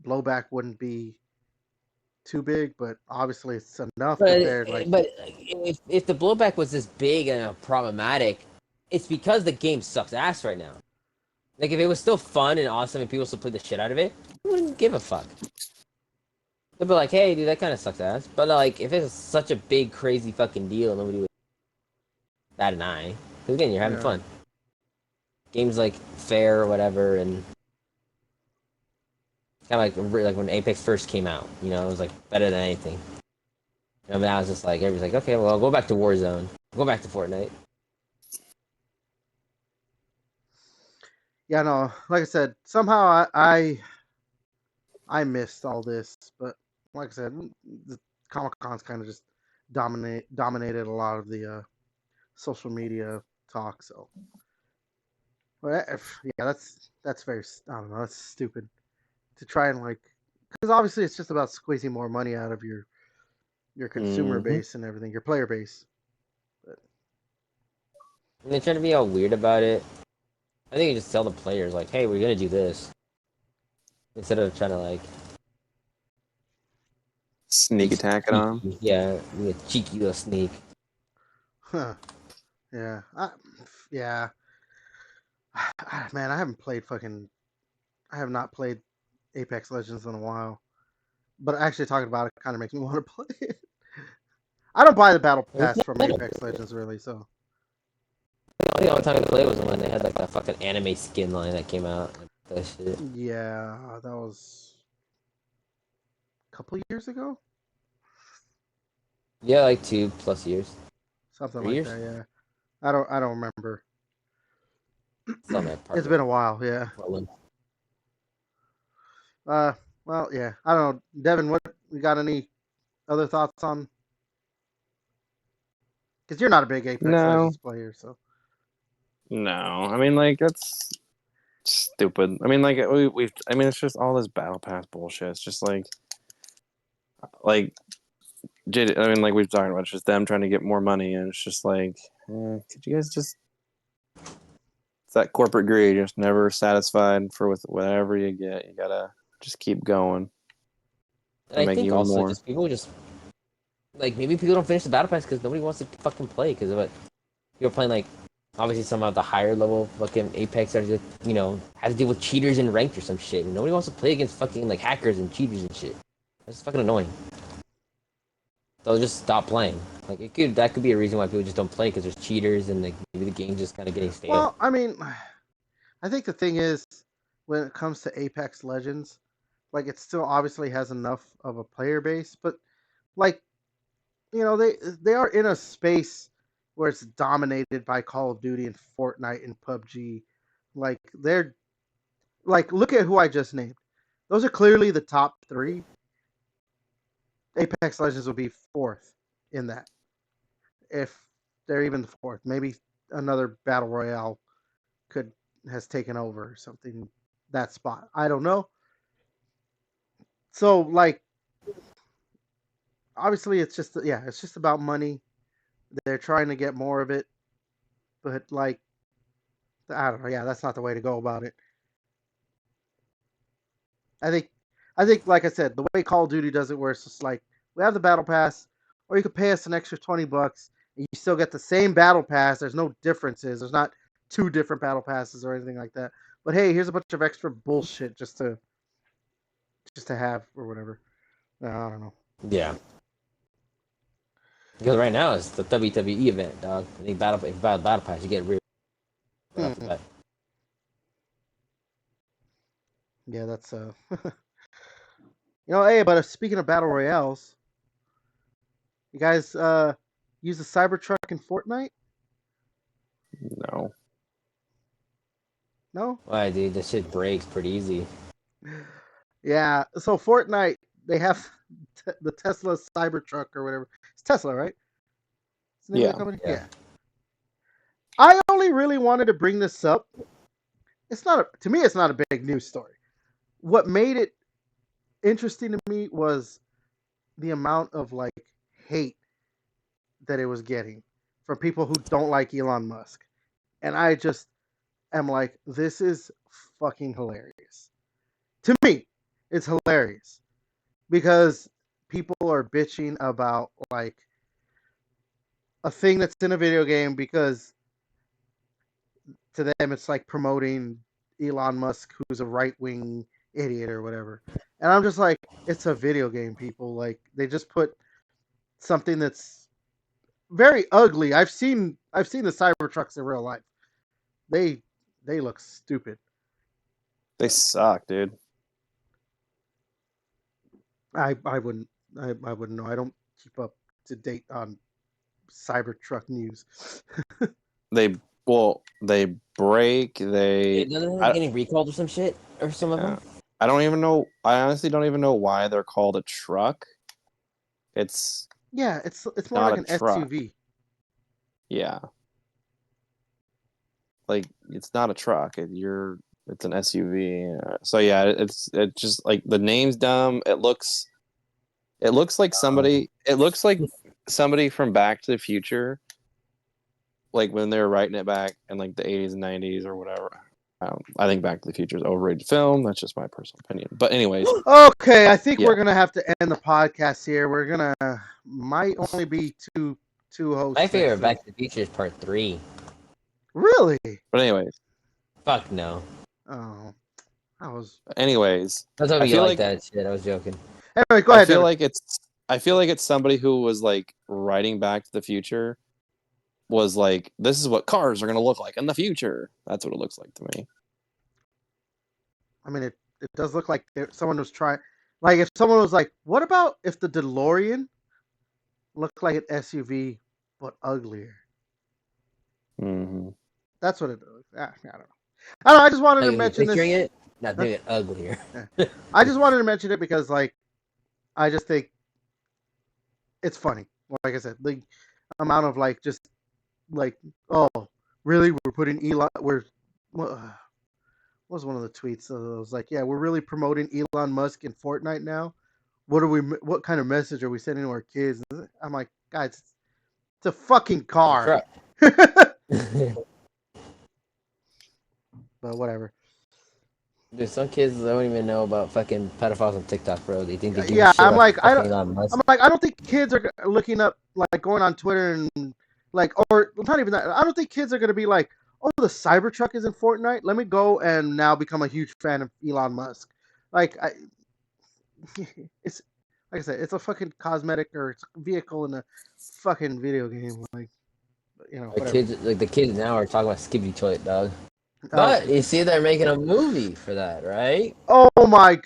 blowback wouldn't be too big. But obviously it's enough that they're like. But if the blowback was this big and problematic, it's because the game sucks ass right now. Like if it was still fun and awesome and people still played the shit out of it, I wouldn't give a fuck. They'd be like, hey, dude, that kind of sucks ass. But like, if it's such a big, crazy fucking deal, nobody would bat an eye. Because again, you're having fun. Games like fair or whatever, and kind of like when Apex first came out. You know, it was like better than anything. You know, but I was just like, everybody's like, okay, well, I'll go back to Warzone. Go back to Fortnite. Yeah, no, like I said, somehow I missed all this, but like I said, the Comic-Con's kind of just dominated a lot of the social media talk. So, but yeah, that's very, I don't know, that's stupid to try and like, because obviously it's just about squeezing more money out of your consumer base and everything, your player base. But and they're trying to be all weird about it. I think you just tell the players like, hey, we're gonna do this, instead of trying to like sneak attack it on. Yeah, a cheeky little sneak. Huh. Yeah. Yeah. Man, I have not played Apex Legends in a while. But actually talking about it kind of makes me want to play it. I don't buy the battle pass from Apex Legends really, so. The only time I played was when they had like that fucking anime skin line that came out. that shit. Yeah, that was a couple years ago, Yeah, like 2+ years. something 3 like years? that. Yeah, I don't remember. Still my It's apartment. been a while. Yeah. Rolling. Uh, well, yeah. I don't know, Devin. What you got? Any other thoughts on? Because you're not a big Apex No, Legends player, so. no. I mean, like that's stupid. I mean, like we've. I mean, it's just all this battle pass bullshit. It's just like I mean, like we've talked about, it's just them trying to get more money, and it's just like, could you guys just? It's that corporate greed. You're just never satisfied with whatever you get. You gotta just keep going And to I make think even also more. just people just like maybe people don't finish the battle pass because nobody wants to fucking play because of it. You're playing like obviously some of the higher level fucking Apex are just have to deal with cheaters in ranked or some shit. And nobody wants to play against fucking like hackers and cheaters and shit. That's fucking annoying. They'll just stop playing. Like that could be a reason why people just don't play because there's cheaters and like maybe the game's just kind of getting stale. Well, I mean, I think the thing is, when it comes to Apex Legends, like it still obviously has enough of a player base, but like they are in a space where it's dominated by Call of Duty and Fortnite and PUBG. Like they're like look at who I just named. Those are clearly the top three. Apex Legends will be fourth in that, if they're even the fourth. Maybe another battle royale has taken over or something that spot. I don't know. So like obviously it's just about money. They're trying to get more of it, but like I don't know. Yeah, that's not the way to go about it. I think like I said, the way Call of Duty does it, where it's just like we have the battle pass, or you could pay us an extra $20 and you still get the same battle pass. There's no differences. There's not two different battle passes or anything like that. But hey, here's a bunch of extra bullshit just to have or whatever. I don't know. Yeah. Because right now it's the WWE event, dog. I think if you buy the battle pass, you get real right off the bat. Yeah, that's hey, but speaking of battle royales, you guys use the Cybertruck in Fortnite? No. No? Why, dude? This shit breaks pretty easy. Yeah. So Fortnite, they have the Tesla Cybertruck or whatever. It's Tesla, right? It's the name of the company? Yeah. I only really wanted to bring this up. To me, it's not a big news story. What made it interesting to me was the amount of like hate that it was getting from people who don't like Elon Musk. And I just am like, this is fucking hilarious. To me, it's hilarious because people are bitching about like a thing that's in a video game because to them it's like promoting Elon Musk, who's a right wing idiot or whatever. And I'm just like, it's a video game, people. Like they just put something that's very ugly. I've seen the Cybertrucks in real life. They look stupid. They suck, dude. I wouldn't know. I don't keep up to date on Cybertruck news. They break. They're I, getting recalled or some shit, or some of yeah. them. I don't even know. I honestly don't even know why they're called a truck. It's Yeah, it's more not like a an truck. SUV. Yeah, like it's not a truck. It's an SUV. So yeah, it's just like the name's dumb. It looks like somebody. It looks like somebody from Back to the Future, like when they were writing it back in like the 80s and 90s or whatever. I think Back to the Future is overrated film. That's just my personal opinion. But anyways, Okay, I think yeah. we're gonna have to end the podcast here. We're gonna might only be two hosts. My favorite next Back week. to the Future is Part 3. Really? But anyways, Fuck no. Oh, I was. I was I hoping you feel like like that shit. I was joking. Anyway, go I ahead, feel David. like it's I feel like it's somebody who was like writing Back to the Future was like, this is what cars are gonna look like in the future. That's what it looks like to me. I mean, it does look like someone was trying. Like if someone was like, "What about if the DeLorean looked like an SUV but uglier?" Mm-hmm. That's what it does. I don't know. I don't know. I just wanted to Like, mention picturing this. it, not doing it uglier. I just wanted to mention it because, like, I just think it's funny. Like I said, the amount of like just like, oh, really? We're putting Elon. What was one of the tweets? It was like, yeah, we're really promoting Elon Musk in Fortnite now. What kind of message are we sending to our kids? I'm like, guys, it's a fucking car. But whatever. Dude, some kids don't even know about fucking pedophiles on TikTok, bro. They think they give a Yeah, shit I'm about like, fucking Elon Musk. I don't think kids are looking up, like going on Twitter and like, or not even that. I don't think kids are gonna be like, oh, the Cybertruck is in Fortnite. Let me go and now become a huge fan of Elon Musk. Like, it's like I said, it's a fucking cosmetic or it's a vehicle in a fucking video game. Like, whatever. The kids now are talking about Skibbity Toilet, dog. Oh, But you see, they're making a movie for that, right? oh my!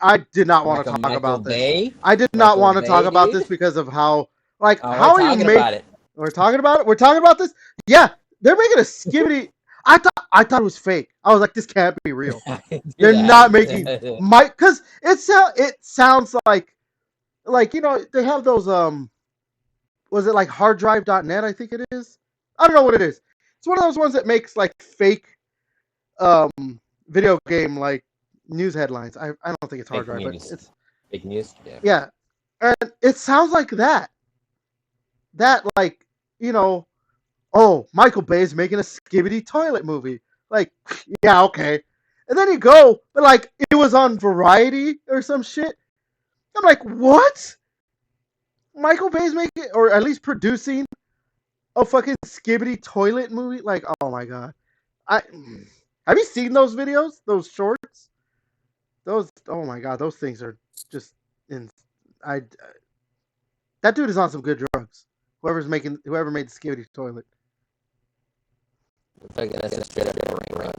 I did not want Like to a talk Michael about this. Bay. I did not Michael want to talk Bay, about dude? this because of how like Oh, how we're are you talking making? about it. We're talking about it. We're talking about this. Yeah, they're making a Skibbity. I thought it was fake. I was like, this can't be real. They're not making Mike because it sounds like they have those was it like harddrive.net? I think it is. I don't know what it is. It's one of those ones that makes like fake um video game like news headlines. I don't think it's hard drive, but it's fake news. yeah, and it sounds like that. That like oh, Michael Bay's making a Skibbity toilet movie. Like, yeah, okay. And then you go, but like it was on Variety or some shit. I'm like, what? Michael Bay's making, or at least producing, a fucking Skibbity toilet movie? Like, oh my god. Have you seen those videos? Those shorts? Oh my god, those things are just in. That dude is on some good drugs. Whoever made the Skibbity toilet. That's a straight up right.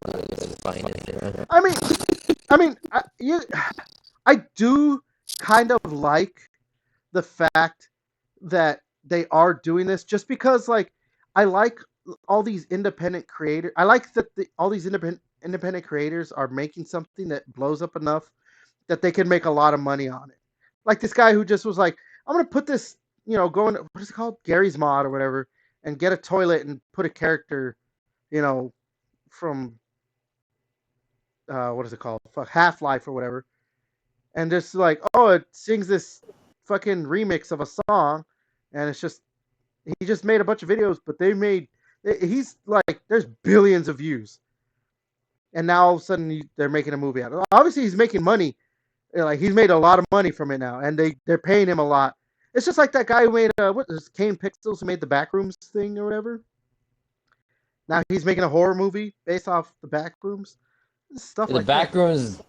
I do kind of like the fact that they are doing this, just because like I like all these independent creators. I like that all these independent creators are making something that blows up enough that they can make a lot of money on it. Like this guy who just was like, I'm gonna put this, going, what is it called, Gary's Mod or whatever, and get a toilet and put a character, from what is it called, Half-Life or whatever, and just like, oh, it sings this fucking remix of a song, and it's just he just made a bunch of videos, but he's like, there's billions of views, and now all of a sudden they're making a movie out of it. Obviously, he's making money. Like he's made a lot of money from it now, and they're paying him a lot. It's just like that guy who made what is Kane Pixels, who made the Backrooms thing or whatever. Now he's making a horror movie based off the Backrooms. Stuff like that. The Backrooms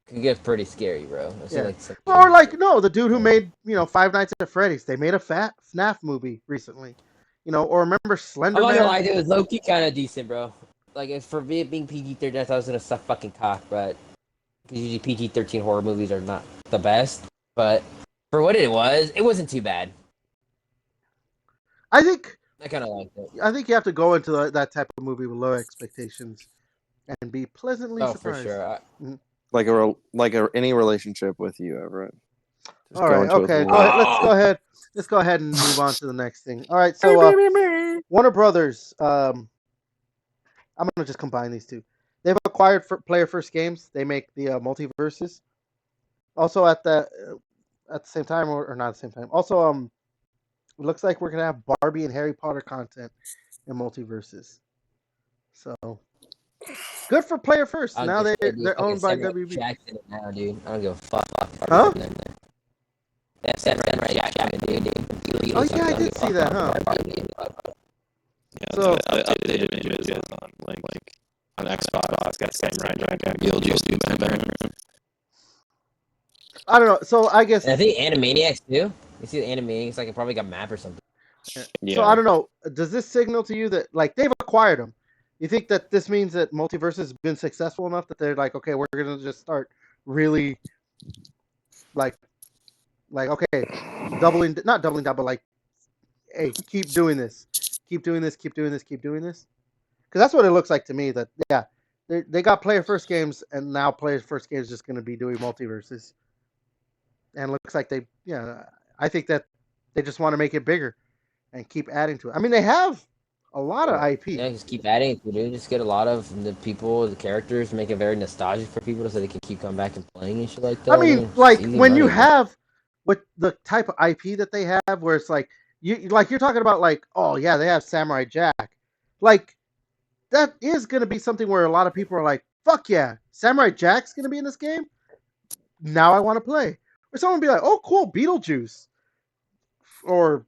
can get pretty scary, bro. Yeah. Or like no, the dude who made Five Nights at Freddy's. They made a FNAF movie recently. Or remember Slender Man? I'm not gonna lie, dude. It was low key kind of decent, bro. Like if for it being PG-13, I thought it was gonna suck fucking cock, but usually PG-13 horror movies are not the best. But for what it wasn't too bad. I think I kind of liked it. I think you have to go into that type of movie with low expectations and be pleasantly surprised. For sure. Like any relationship with you, Everett. All right, okay. Let's go ahead and move on to the next thing. All right, so Warner Brothers. I'm gonna just combine these two. They've acquired Player First Games. They make the Multiverses. Also at the same time, or not at the same time. Also, it looks like we're gonna have Barbie and Harry Potter content in Multiverses. So good for Player First. Now they're owned by WB. Jackson now, dude. I don't give a fuck. Huh? That's Samurai Jack, dude. Oh yeah, I did see that, huh? Yeah, so I updated images on Xbox. Got Samurai Jack. Beetlejuice do better. I don't know. So I guess I think Animaniacs too. You see the Animaniacs, like it probably got a map or something. Yeah. So I don't know. Does this signal to you that like they've acquired them? You think that this means that Multiverse has been successful enough that they're like, okay, we're gonna just start really like okay, not doubling down, but like, hey, keep doing this, keep doing this, keep doing this, keep doing this. Because that's what it looks like to me. That yeah, they got player first games, and now player first games just gonna be doing multiverses, and it looks like I think that they just want to make it bigger and keep adding to it. I mean, they have a lot of IP. Yeah, just keep adding to it. Just get a lot of the people, the characters, make it very nostalgic for people so they can keep coming back and playing and shit like that. I mean, like when you have what the type of IP that they have, where it's like you're talking about like, oh yeah, they have Samurai Jack, like that is gonna be something where a lot of people are like, fuck yeah, Samurai Jack's gonna be in this game. Now I want to play. Or someone be like, oh cool, Beetlejuice, or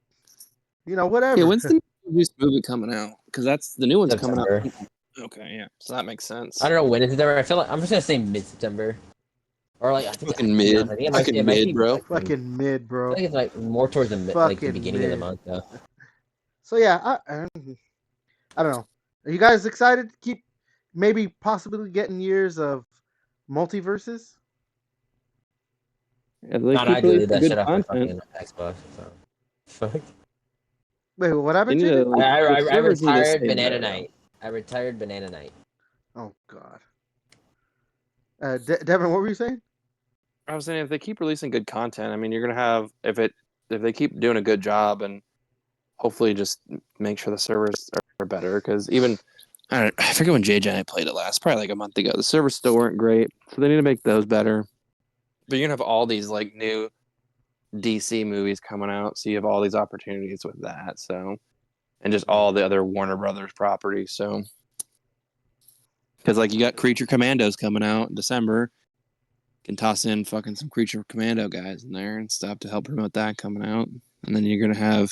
whatever. Yeah, when's the new movie coming out? Because that's the new one's September. coming out. Okay, yeah, so that makes sense. I don't know when it's September. I feel like I'm just gonna say mid-September, or like I think Fucking mid, fucking mid, bro. Fucking mid, bro. I think it's like more towards the like the beginning of the month though. So yeah, I don't know. Are you guys excited to keep maybe possibly getting years of multiverses? Yeah, they Not keep I deleted releasing that good shit off my content. fucking Xbox. So. Fuck. Wait, what happened They to need you? to, like, I the servers need to retired stay Banana better. Night. I retired Banana Night. Oh god. Devin, what were you saying? I was saying if they keep releasing good content, I mean, you're gonna have if they keep doing a good job and hopefully just make sure the servers are better. Because even I forget when JJ and I played it last, probably like a month ago. The servers still weren't great, so they need to make those better. But you're gonna have all these like new DC movies coming out, so you have all these opportunities with that. So, and just all the other Warner Brothers properties. So, because like you got Creature Commandos coming out in December, can toss in fucking some Creature Commando guys in there and stuff to help promote that coming out. And then you're gonna have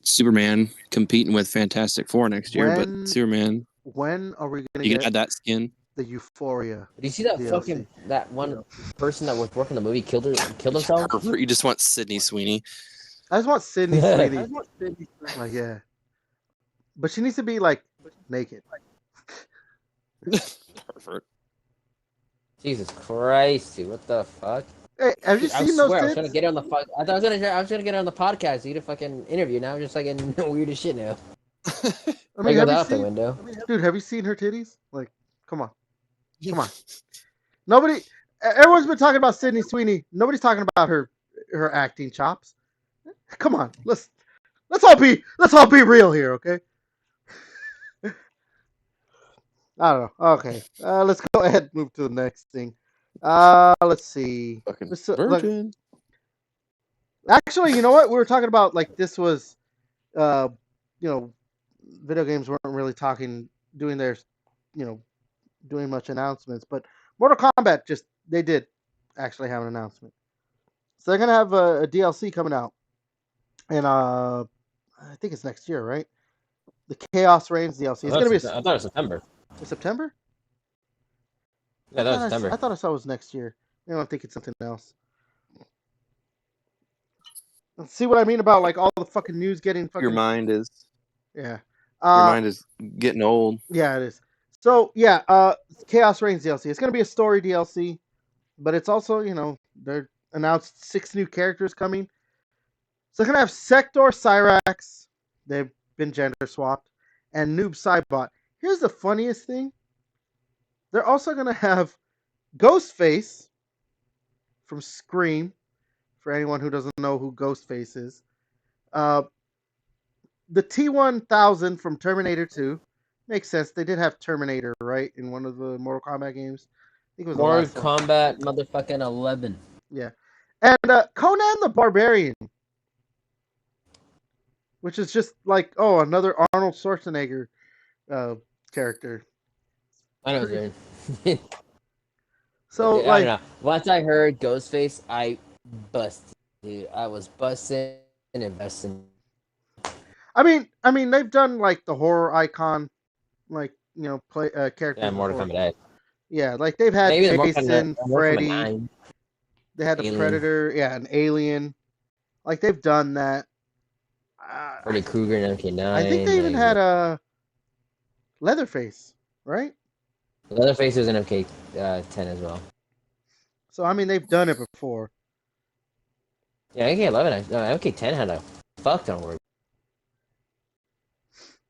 Superman competing with Fantastic Four next year. But Superman, when are we gonna you get can add that skin. the Euphoria? Did you see that DLC. fucking that one person that was working the movie killed himself? You just want Sydney Sweeney. I just want Sydney Sweeney. Like yeah, but she needs to be like naked. Perfect. Jesus Christ, dude! What the fuck? Hey, have you I seen those swear, I was tits? trying to get her on the fuck. I thought I was gonna get her on the podcast so you to fucking interview. Now I'm just like in weird as shit now. I mean, go have you out the seen, window. dude? Have you seen her titties? Like, come on. Nobody. Everyone's been talking about Sydney Sweeney. Nobody's talking about her acting chops. Come on, let's all be real here, okay? I don't know. Okay, let's go ahead and move to the next thing. Let's see. Fucking virgin. Actually, you know what? We were talking about like this was, video games weren't really doing much announcements, but Mortal Kombat they did actually have an announcement. So they're gonna have a DLC coming out, and I think it's next year, right? The Chaos Reigns DLC. It's gonna be. I thought it was September. September? Yeah, that was September. I thought I saw it was next year. Maybe I'm thinking something else. See what I mean about like all the fucking news getting fucking. Your mind is. Yeah. Your mind is getting old. Yeah, it is. So yeah, Chaos Reigns DLC. It's gonna be a story DLC, but it's also they're announced 6 new characters coming. So they're gonna have Sector Cyrax. They've been gender swapped, and Noob Saibot. Here's the funniest thing. They're also gonna have Ghostface from Scream. For anyone who doesn't know who Ghostface is, the T-1000 from Terminator 2. Makes sense. They did have Terminator, right, in one of the Mortal Kombat games. I think it was Mortal Kombat motherfucking 11. Yeah. And Conan the Barbarian, which is just like, another Arnold Schwarzenegger character. I know, dude. So, I don't know. Once I heard Ghostface, I busted, dude. I was busting and busting. I mean, they've done like the horror icon, like play characters. Yeah, Mortal Kombat. Yeah, like they've had Jason, Freddy. They had the Alien. Predator, an Alien. Like they've done that. Freddy Krueger in MK9. I think they even had Leatherface, right? Leatherface was in MK10 as well. So I mean, they've done it before. Yeah, MK11. MK10 had a fuck ton of work.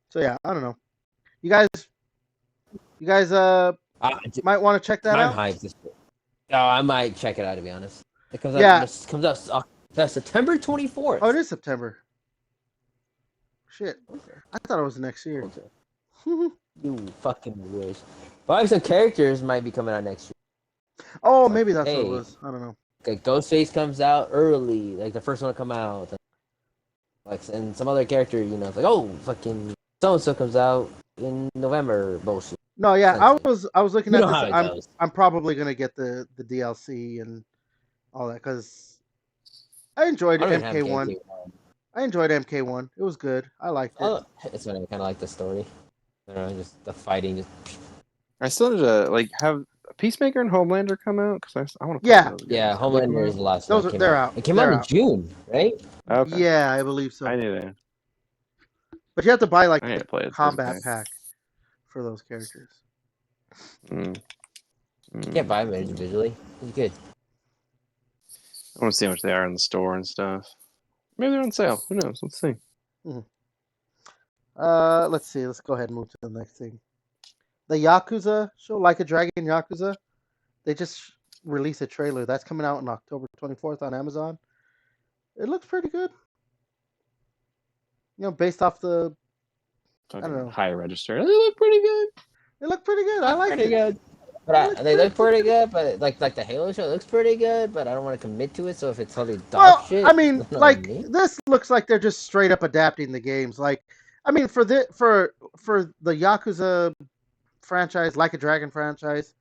So yeah, I don't know. You guys might want to check that I'm out. hyped. Oh, I might check it out to be honest. It comes out. Yeah. It comes out September 24th. Oh, it is September. Shit, I thought it was next year. You fucking wish. But some characters might be coming out next year. Oh, Like, maybe that's what it hey, was. I don't know. Like Ghostface comes out early, like the first one to come out. Like, and some other character, you know, it's like, oh, fucking so and so comes out in November. Bullshit. No, yeah, Essentially. I was looking You at know this. how it goes. I'm probably gonna get the DLC and all that because I enjoyed I don't even have MK1. MK1. I enjoyed MK1. It was good. I liked it. Oh, it's when I kind of like the story. I don't know, just the fighting. Just I still need to have Peacemaker and Homelander come out because I want to. Yeah. Those games. yeah, Homelander is the last Those one. are they're out. It came They're out in out. June, right? Okay. Yeah, I believe so. I knew that. But you have to buy like I need the to play it. combat pack for those characters. Mm. You can't buy them individually. It's good. I want to see how much they are in the store and stuff. Maybe they're on sale. Who knows? Let's see. Let's see. Let's go ahead and move to the next thing. The Yakuza show, Like a Dragon Yakuza. They just released a trailer. That's coming out on October 24th on Amazon. It looks pretty good. You know, based off the I don't know. High register. They look pretty good. It looked pretty good. I like it. Good. But they look pretty good, but like the Halo show looks pretty good, but I don't want to commit to it. So if it's totally dog shit, I mean, it's not like me. this looks like they're just straight up adapting the games. Like, I mean, for the Yakuza franchise, Like a Dragon franchise,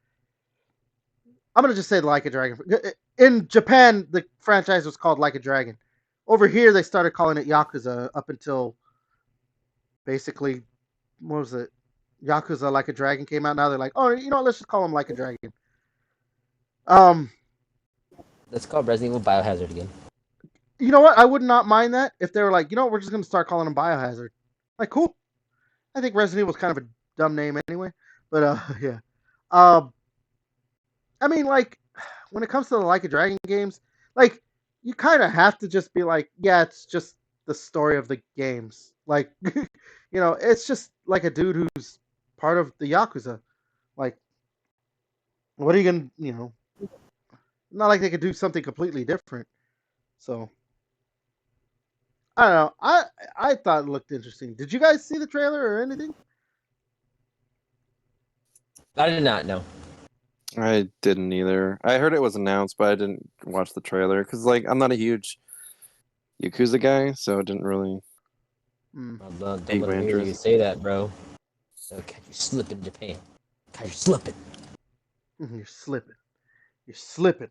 I'm gonna just say Like a Dragon. In Japan, the franchise was called Like a Dragon. Over here, they started calling it Yakuza up until basically, what was it? Yakuza Like a Dragon came out. Now they're like, oh, you know what? Let's just call them Like a Dragon. Let's call Resident Evil Biohazard again. You know what? I would not mind that if they were like, you know what? We're just gonna start calling them Biohazard. Like, cool. I think Resident Evil is kind of a dumb name anyway. But yeah. I mean, like, when it comes to the Like a Dragon games, like, you kind of have to just be like, yeah, it's just the story of the games. Like, you know, it's just like a dude who's part of the Yakuza. Like, what are you gonna, you know? Not like they could do something completely different. So, I don't know. I thought it looked interesting. Did you guys see the trailer or anything? I did not know. I didn't either. I heard it was announced, but I didn't watch the trailer because, like, I'm not a huge Yakuza guy, so it didn't really. Don't let Big me hear you interest. say that, bro. Okay, you slipping, Japan. God, you're slipping. You're slipping. You're slipping.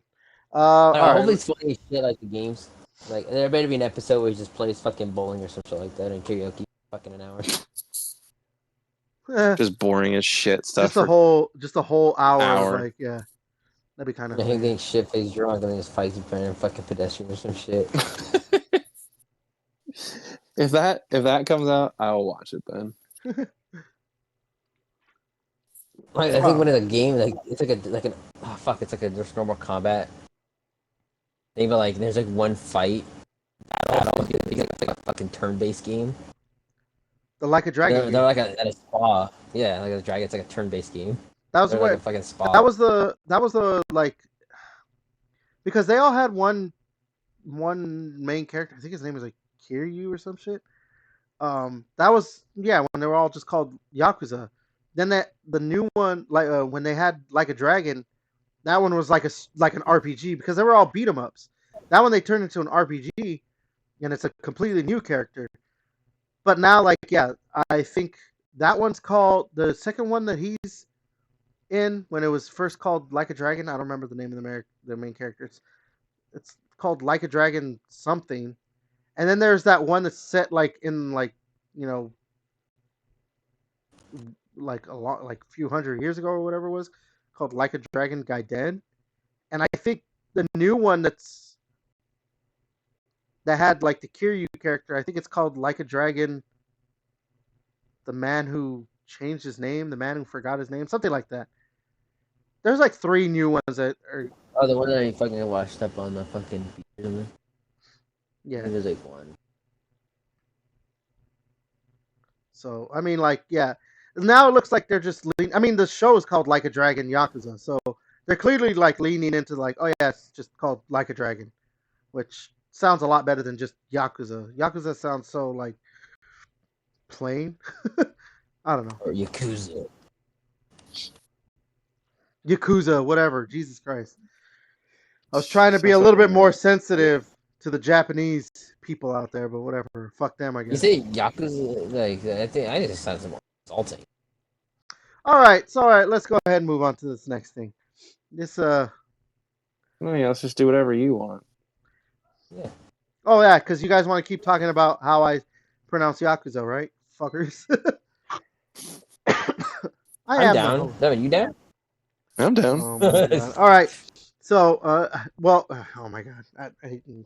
All right. Hopefully it's funny as shit like the games. Like there better be an episode where he just plays fucking bowling or some shit like that and karaoke fucking an hour. Just boring as shit stuff. Just a whole hour. Hour. Of like, yeah, that'd be kind of. Yeah, him getting shit faced drunk and then just fights with a fucking pedestrian or some shit. If that comes out, I'll watch it then. Like I think one of the game like it's it's like a just normal combat. Even like there's like one fight. Battle. It's like a fucking turn-based game. The Like a Dragon. They're like at a spa. Yeah, like a dragon. It's like a turn-based game. That was They're what. like a fucking spa. That was the like. Because they all had one main character. I think his name was like Kiryu or some shit. That was when they were all just called Yakuza. Then the new one like when they had Like a Dragon, that one was like an RPG because they were all beat 'em ups. That one they turned into an RPG, and it's a completely new character. But now, like, yeah, I think that one's called the second one that he's in when it was first called Like a Dragon. I don't remember the name of the main characters. It's called Like a Dragon something, and then there's that one that's set like in like you know like a lot like a few hundred years ago or whatever it was called Like a Dragon Gaiden, and I think the new one that had like the Kiryu character. I think it's called Like a Dragon. The Man Who changed his name, the man who forgot his name, something like that. There's like 3 new ones that are Oh, the one that he fucking washed up on the fucking beach or something. I yeah. think there's like one. So I mean, like, yeah. Now it looks like they're just. I mean, the show is called Like a Dragon Yakuza, so they're clearly like leaning into like, oh yeah, it's just called Like a Dragon, which sounds a lot better than just Yakuza. Yakuza sounds so like plain. I don't know. Or Yakuza. Yakuza, whatever. Jesus Christ. I was trying to be a little bit more sensitive to the Japanese people out there, but whatever. Fuck them, I You guess. say Yakuza? Like, I think it just sounds more insulting. All right, so all right, let's go ahead and move on to this next thing. This Oh yeah, let's just do whatever you want. Yeah. Oh yeah, because you guys want to keep talking about how I pronounce Yakuza, right, fuckers? I'm down. Devin, you down? I'm down. Oh my god. All right. So, well, oh my god. I hate you.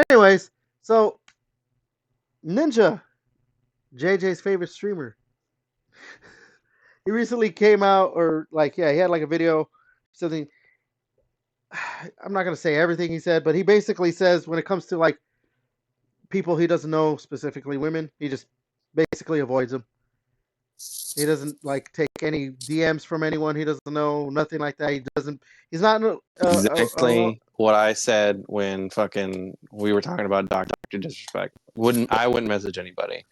Anyways, so Ninja, JJ's favorite streamer, he recently came out, or like, yeah, he had like a video, something. I'm not gonna say everything he said, but he basically says when it comes to like people he doesn't know, specifically women, he just basically avoids them. He doesn't like take any DMs from anyone he doesn't know, nothing like that. He's not Exactly what I said when fucking we were talking about Dr. Disrespect. I wouldn't message anybody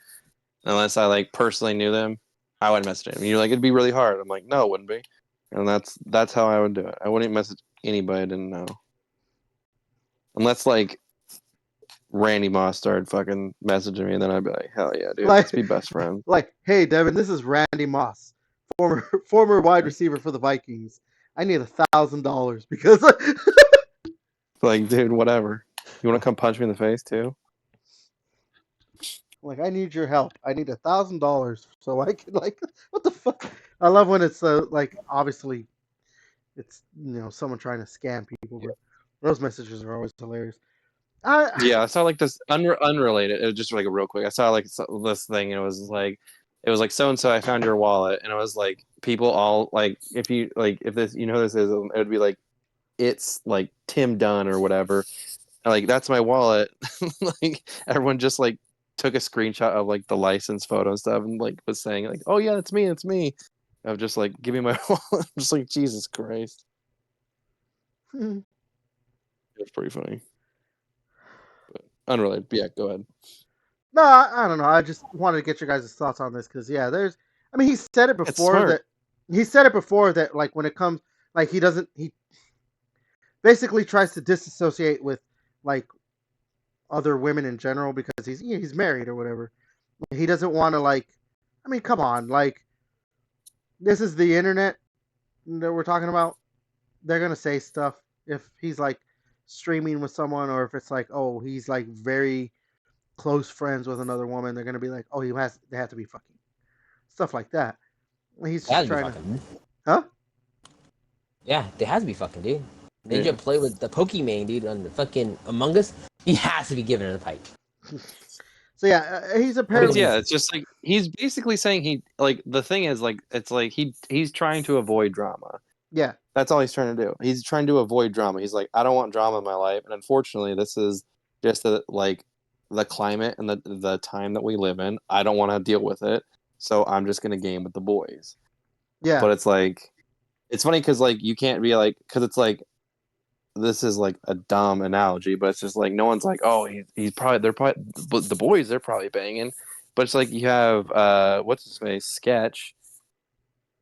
unless I like personally knew them. I wouldn't message him. You're like, it'd be really hard. I'm like, no, it wouldn't be. And that's how I would do it. I wouldn't message anybody I didn't know. Unless like Randy Moss started fucking messaging me, and then I'd be like, hell yeah, dude, let's be best friends. Like, hey Devin, this is Randy Moss, former wide receiver for the Vikings. I need $1,000 because like, dude, whatever. You want to come punch me in the face too? Like, I need your help. I need $1,000 so I can like, what the fuck? I love when it's like, obviously, it's someone trying to scam people, but those messages are always hilarious. Yeah, I saw like this unrelated. It was just like a real quick. I saw like this thing. And it was like so and so. I found your wallet, and it was like people all like if this who this is, it would be like it's like Tim Dunn or whatever. And, like that's my wallet. Like everyone just like took a screenshot of like the license photo and stuff, and like was saying like, oh yeah, it's me. Of just like give me my wallet. I'm just like Jesus Christ. It's pretty funny. Unrelated. Yeah, go ahead. No, I don't know. I just wanted to get your guys' thoughts on this because he said it before that like when it comes like he basically tries to disassociate with like other women in general because he's married or whatever. He doesn't want to like. I mean, come on, like this is the internet that we're talking about. They're gonna say stuff if he's like streaming with someone, or if it's like, oh, he's like very close friends with another woman, they're gonna be like, oh, they have to be fucking stuff like that. He's just trying to, huh? Yeah, they has to be fucking, dude. Ninja play with the Pokemon, dude, on the fucking Among Us. He has to be giving her the pipe. So yeah, he's apparently it's just like he's basically saying he like the thing is like it's like he's trying to avoid drama. Yeah. That's all he's trying to do. He's trying to avoid drama. He's like, I don't want drama in my life. And unfortunately, this is just the climate and the time that we live in. I don't want to deal with it. So I'm just going to game with the boys. Yeah. But it's like, it's funny because like you can't be like, because it's like, this is like a dumb analogy, but it's just like, no one's like, oh, the boys, they're probably banging. But it's like you have, what's his face, Sketch.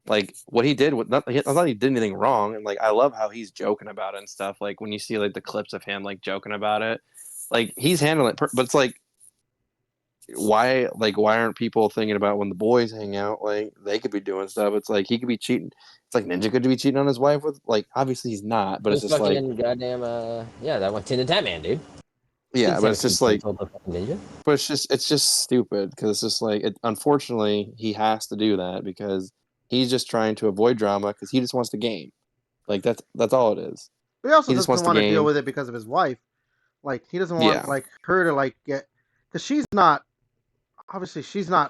Like what he did, I thought he did anything wrong, and like I love how he's joking about it and stuff. Like when you see like the clips of him like joking about it, like he's handling it. But it's like, why aren't people thinking about when the boys hang out? Like they could be doing stuff. It's like he could be cheating. It's like Ninja could be cheating on his wife with like obviously he's not, but it's just like goddamn that went to the Tatman, dude. Yeah, but it's just like, Ninja. But it's just stupid because it's just like unfortunately he has to do that because. He's just trying to avoid drama because he just wants to game. Like that's all it is. But he also doesn't want to deal with it because of his wife. Like he doesn't want like her to like get because she's not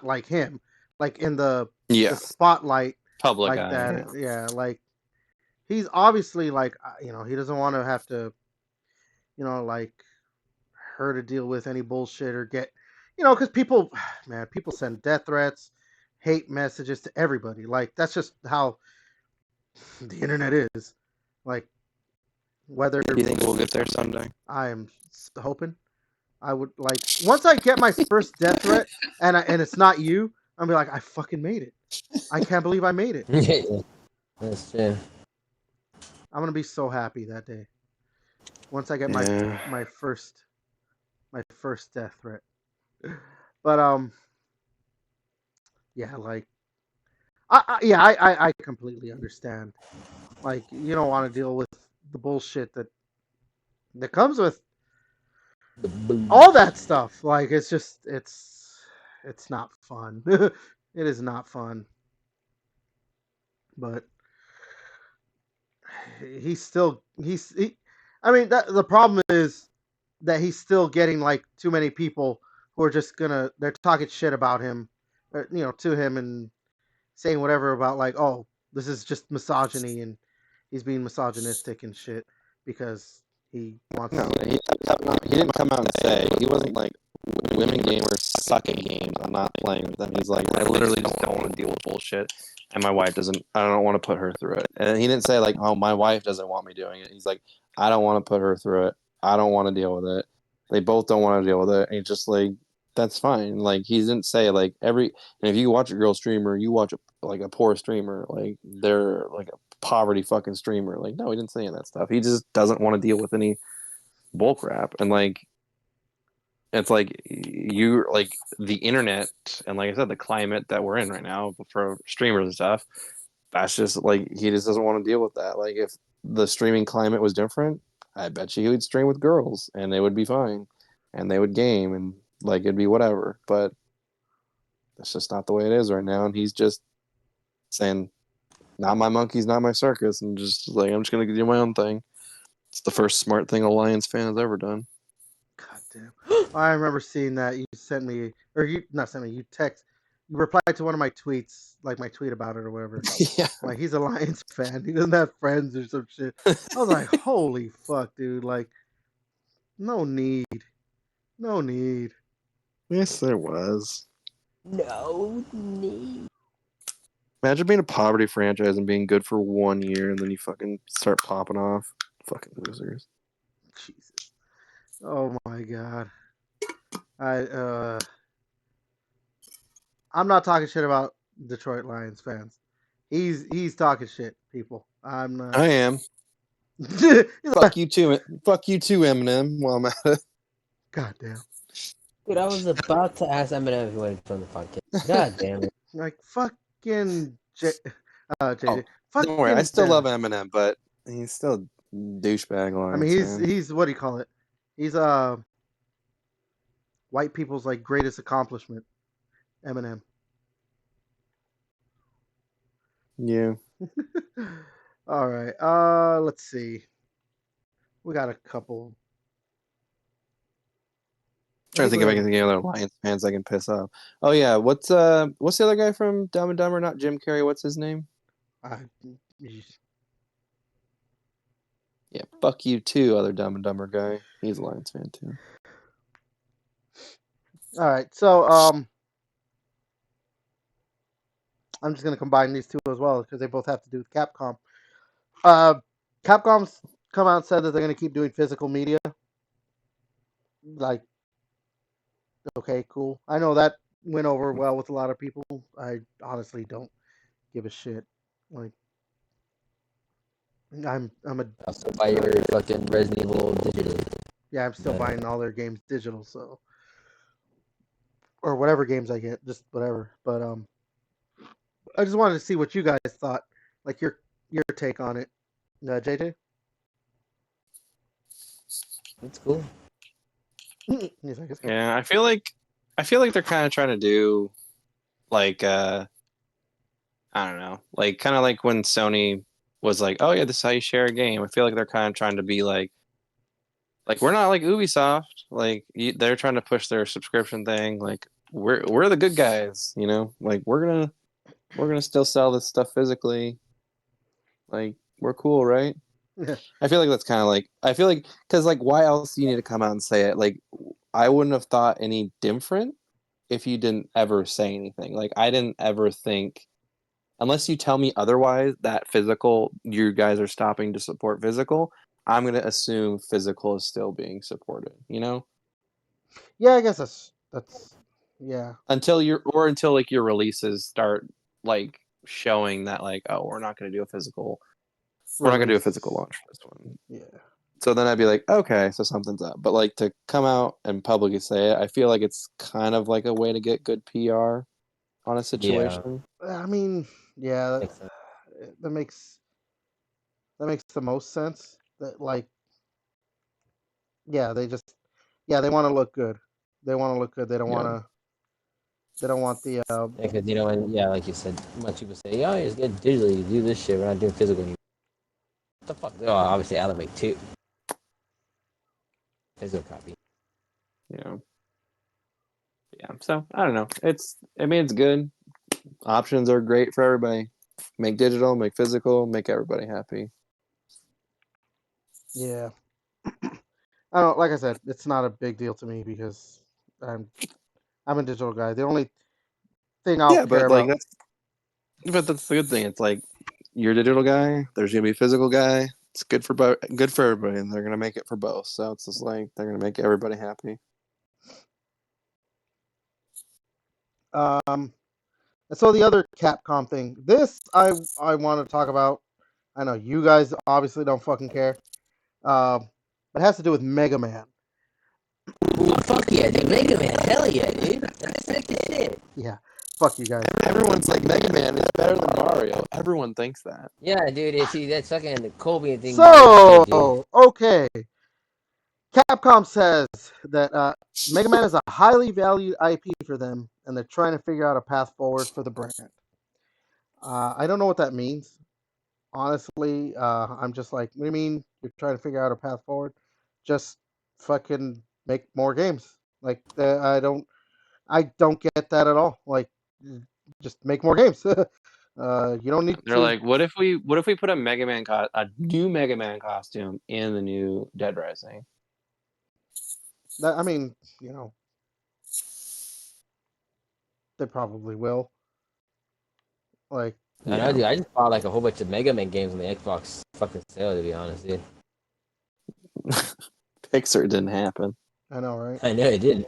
like him. like in the Yeah, spotlight public like eye. that. Yeah. Yeah, like he's obviously like he doesn't want to have to like her to deal with any bullshit or get because people man people send death threats, hate messages to everybody. Like that's just how the internet is. Like whether Do you think we'll get there someday? I am hoping I would like once I get my first death threat and it's not you, I'm be like I fucking made it. I can't believe I made it. Yeah, that's true. I'm gonna be so happy that day. Once I get Yeah. my first death threat. But yeah, like I completely understand. Like you don't want to deal with the bullshit that comes with The boom. all that stuff. Like it's just it's not fun. It is not fun. But I mean the problem is that he's still getting like too many people who are just they're talking shit about him, to him and saying whatever about like, oh, this is just misogyny and he's being misogynistic and shit because he wants. No, he didn't come out and say, he wasn't like, women gamers suck at games, I'm not playing with them. He's like, I literally just don't want to deal with bullshit, and my wife doesn't, I don't want to put her through it. And he didn't say like, oh, my wife doesn't want me doing it. He's like, I don't want to put her through it. I don't want to deal with it. They both don't want to deal with it. And he's just like, that's fine. Like, he didn't say like and if you watch a girl streamer, you watch a poor streamer, like they're like a poverty fucking streamer. Like, no, he didn't say any of that stuff. He just doesn't want to deal with any bullcrap. And like, it's like you like the internet and like I said, the climate that we're in right now for streamers and stuff. That's just like he just doesn't want to deal with that. Like if the streaming climate was different, I bet you he would stream with girls and they would be fine, and they would game and like it'd be whatever. But that's just not the way it is right now. And he's just saying, "Not my monkeys, not my circus," and just like I'm just gonna do my own thing. It's the first smart thing a Lions fan has ever done. God damn. I remember seeing that you sent me, or you not sent me, you replied to one of my tweets, like my tweet about it or whatever. Yeah. Like he's a Lions fan. He doesn't have friends or some shit. I was like, holy fuck, dude. Like, no need. No need. Yes, there was. No need. Imagine being a poverty franchise and being good for 1 year and then you fucking start popping off. Fucking losers. Jesus. Oh my god. I'm not talking shit about Detroit Lions fans. He's talking shit, people. I'm not. I am. Fuck you too. Fuck you too, Eminem. While I'm at it. God damn. Dude, I was about to ask Eminem if he wanted to join the podcast. God damn it. Like fucking JJ. Oh, Fucking don't worry, I still love Eminem, but he's still a douchebag. Lions I mean, fan. he's what do you call it? He's white people's like greatest accomplishment. Eminem. Yeah. All right. Let's see. We got a couple. Trying to think if I can think of other Lions fans I can piss off. Oh yeah, what's the other guy from Dumb and Dumber? Not Jim Carrey. What's his name? Yeah, fuck you too, other Dumb and Dumber guy. He's a Lions fan too. All right, so I'm just gonna combine these two as well because they both have to do with Capcom. Capcom's come out and said that they're gonna keep doing physical media. Like, okay, cool. I know that went over well with a lot of people. I honestly don't give a shit. Like, I'm a. I'll still buy your fucking Resident Evil digital. Yeah, I'm still buying all their games digital, so or whatever games I get, just whatever. But I just wanted to see what you guys thought, like your take on it, JJ. It's cool. He's like, it's cool. Yeah, I feel like they're kind of trying to do like I don't know, like kind of like when Sony was like, oh yeah, this is how you share a game. I feel like they're kind of trying to be like we're not like Ubisoft. Like they're trying to push their subscription thing. Like we're the good guys, you know. Like we're gonna still sell this stuff physically. Like we're cool, right? I feel like that's kind of like I feel like because like why else do you need to come out and say it? Like I wouldn't have thought any different if you didn't ever say anything. Like I didn't ever think unless you tell me otherwise that physical you guys are stopping to support physical, I'm gonna assume physical is still being supported, you know? Yeah, I guess that's yeah. Until like your releases start like showing that like, oh, we're not gonna do a physical Release. launch for this one. Yeah. So then I'd be like, okay, so something's up. But like to come out and publicly say it, I feel like it's kind of like a way to get good PR on a Yeah, situation. I mean, yeah, makes sense. that makes the most sense. That like, yeah, they want to look good. They want to look good. Yeah. They don't want the Yeah, because you know, and yeah, like you said, much people say, "Oh, just get digitally, do this shit. We're not doing physical anymore." What the fuck? Oh, obviously, Elevate too. Physical copy. Yeah. Yeah. So I don't know. It's good. Options are great for everybody. Make digital, make physical, make everybody happy. yeah. I don't like I said, it's not a big deal to me because I'm a digital guy. The only thing I'll Yeah, care about. but that's the good thing. It's like you're a digital guy, there's gonna be a physical guy. It's good for everybody, and they're gonna make it for both. So it's just like they're gonna make everybody happy. Um, so the other Capcom thing, this I want to talk about. I know you guys obviously don't fucking care. But it has to do with Mega Man. Ooh, fuck yeah, dude. Mega Man. Hell yeah, dude. That's sick as shit. Yeah, fuck you guys. Everyone's like Mega Man is better than Mario. Everyone thinks that. Yeah, dude. It's that fucking Kobe thing. Mario shit, dude. So okay, Capcom says that Mega Man is a highly valued IP for them, and they're trying to figure out a path forward for the brand. I don't know what that means. Honestly, I'm just like, what do you mean you're trying to figure out a path forward? Just fucking make more games. Like I don't get that at all. Like, just make more games. You don't need They're to. like, what if we put a new Mega Man costume in the new Dead Rising? I mean, you know, they probably will. Like, I know, Yeah. dude. I just bought like a whole bunch of Mega Man games on the Xbox fucking sale, to be honest, dude. Pixar didn't happen. I know, right? I know it did.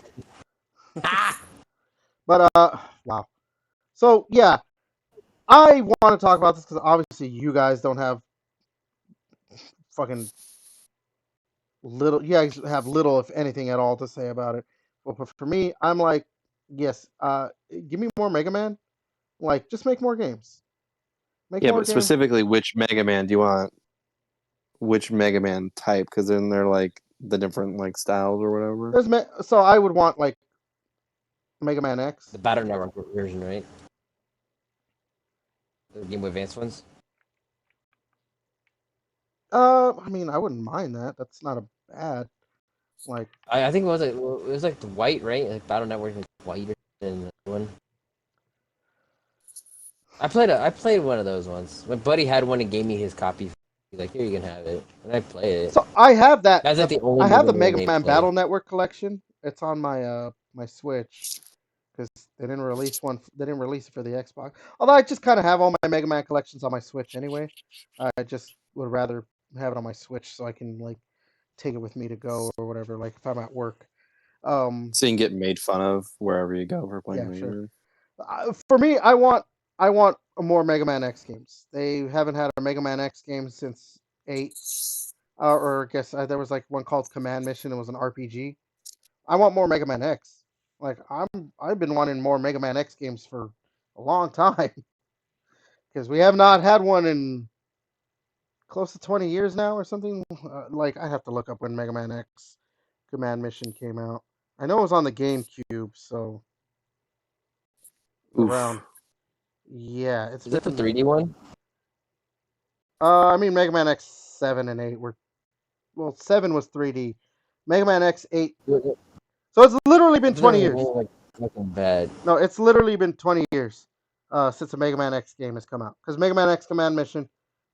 But wow. So yeah, I want to talk about this because obviously you guys don't have fucking little. You guys have little, if anything, at all to say about it. But for me, I'm like, yes. Give me more Mega Man. Like, just make more games. Make Yeah, more but games. specifically, which Mega Man do you want? Which Mega Man type? Because then they're like the different like styles or whatever. So I would want like Mega Man X. The Battle Network version, right? The Game Boy Advance ones. I mean, I wouldn't mind that. That's not a bad. Like, I think it was like the white, right? Like Battle Network was whiter than the one. I played one of those ones. My buddy had one and gave me his copy. He's like, "Here, you can have it," and I played it. so I have that. That's like the only I have Mega the Man Mega they Man play. Battle Network collection. It's on my Switch because they didn't release one. They didn't release it for the Xbox. Although I just kind of have all my Mega Man collections on my Switch anyway. I just would rather have it on my Switch so I can like take it with me to go or whatever. Like if I'm at work. So you can get made fun of wherever you go for playing Yeah, Mega sure. Man. For me, I want more Mega Man X games. They haven't had a Mega Man X game since 8. Or I guess there was like one called Command Mission. It was an RPG. I want more Mega Man X. Like I've been wanting more Mega Man X games for a long time because we have not had one in close to 20 years now or something. Like I have to look up when Mega Man X Command Mission came out. I know it was on the GameCube, so around. Oof. Yeah, it's Is that the been. 3D one? I mean Mega Man X 7 and 8 were. Well, 7 was 3D. Mega Man X 8. It So it's literally been was 20 only years. like fucking bad. No, it's literally been 20 years since a Mega Man X game has come out. Because Mega Man X Command Mission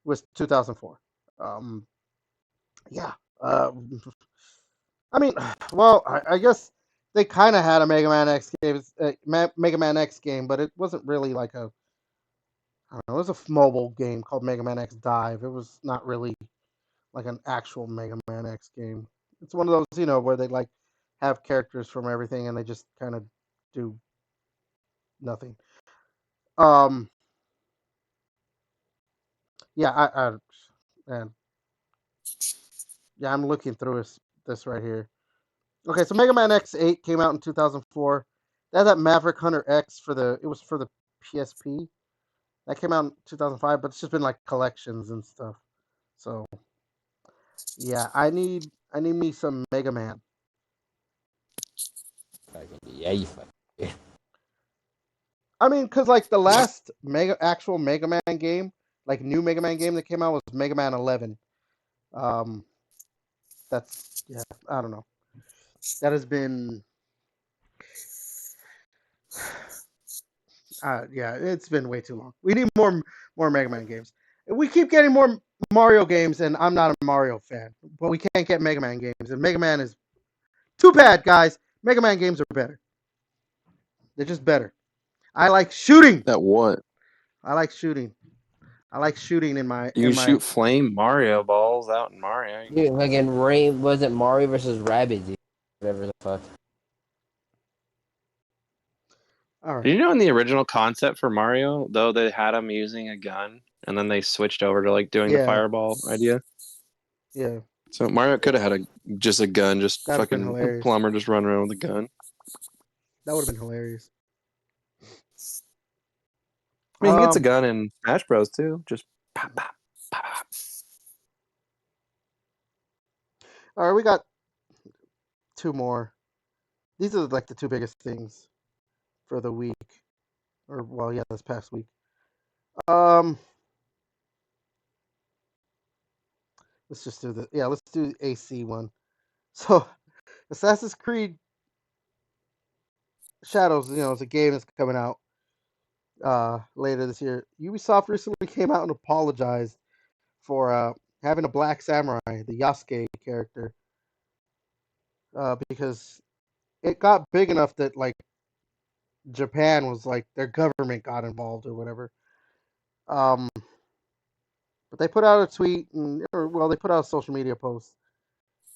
was 2004. Um, yeah. Uh, I mean, well, I guess they kind of had a Mega Man X game, Mega Man X game, but it wasn't really like a. I don't know. It was a mobile game called Mega Man X Dive. It was not really like an actual Mega Man X game. It's one of those, where they like have characters from everything and they just kind of do nothing. Um, yeah, and yeah, I'm looking through this right here. Okay, so Mega Man X8 came out in 2004. They had that Maverick Hunter X it was for the PSP. That came out in 2005, but it's just been like collections and stuff. So yeah, I need me some Mega Man. Yeah, you fuck. I mean, cause like the last actual Mega Man game, like new Mega Man game that came out was Mega Man 11. Um, that's yeah, I don't know. That has been yeah, it's been way too long. We need more Mega Man games. We keep getting more Mario games, and I'm not a Mario fan, but we can't get Mega Man games, and Mega Man is too bad, guys. Mega Man games are better. They're just better. I like shooting. That what? I like shooting. I like shooting in my You can shoot flame Mario balls out in Mario. Dude, fucking Rain wasn't Mario versus Rabbids, dude. Whatever the fuck. All Did right. you know in the original concept for Mario, though, they had him using a gun, and then they switched over to like doing the Yeah. fireball idea? Yeah. So Mario could have had just a gun, just That'd have been fucking hilarious. plumber just running around with a gun. That would have been hilarious. I mean, he gets a gun in Smash Bros too. Just pop, pop, pop, pop. All right, we got two more. These are like the two biggest things for the week, or well, yeah, this past week. Let's just do let's do the AC one. So, Assassin's Creed Shadows, is a game that's coming out later this year. Ubisoft recently came out and apologized for having a black samurai, the Yasuke character, because it got big enough that like Japan was like their government got involved or whatever. But they put out a tweet they put out a social media post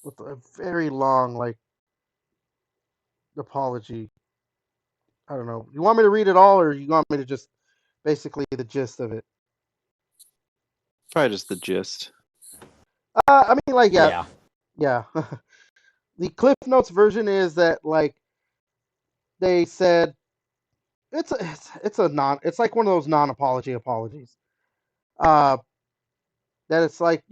with a very long like apology. I don't know. You want me to read it all, or you want me to just basically the gist of it? Probably just the gist. I mean, like, Yeah. yeah. The Cliff Notes version is that like they said it's like one of those non-apology apologies. That it's like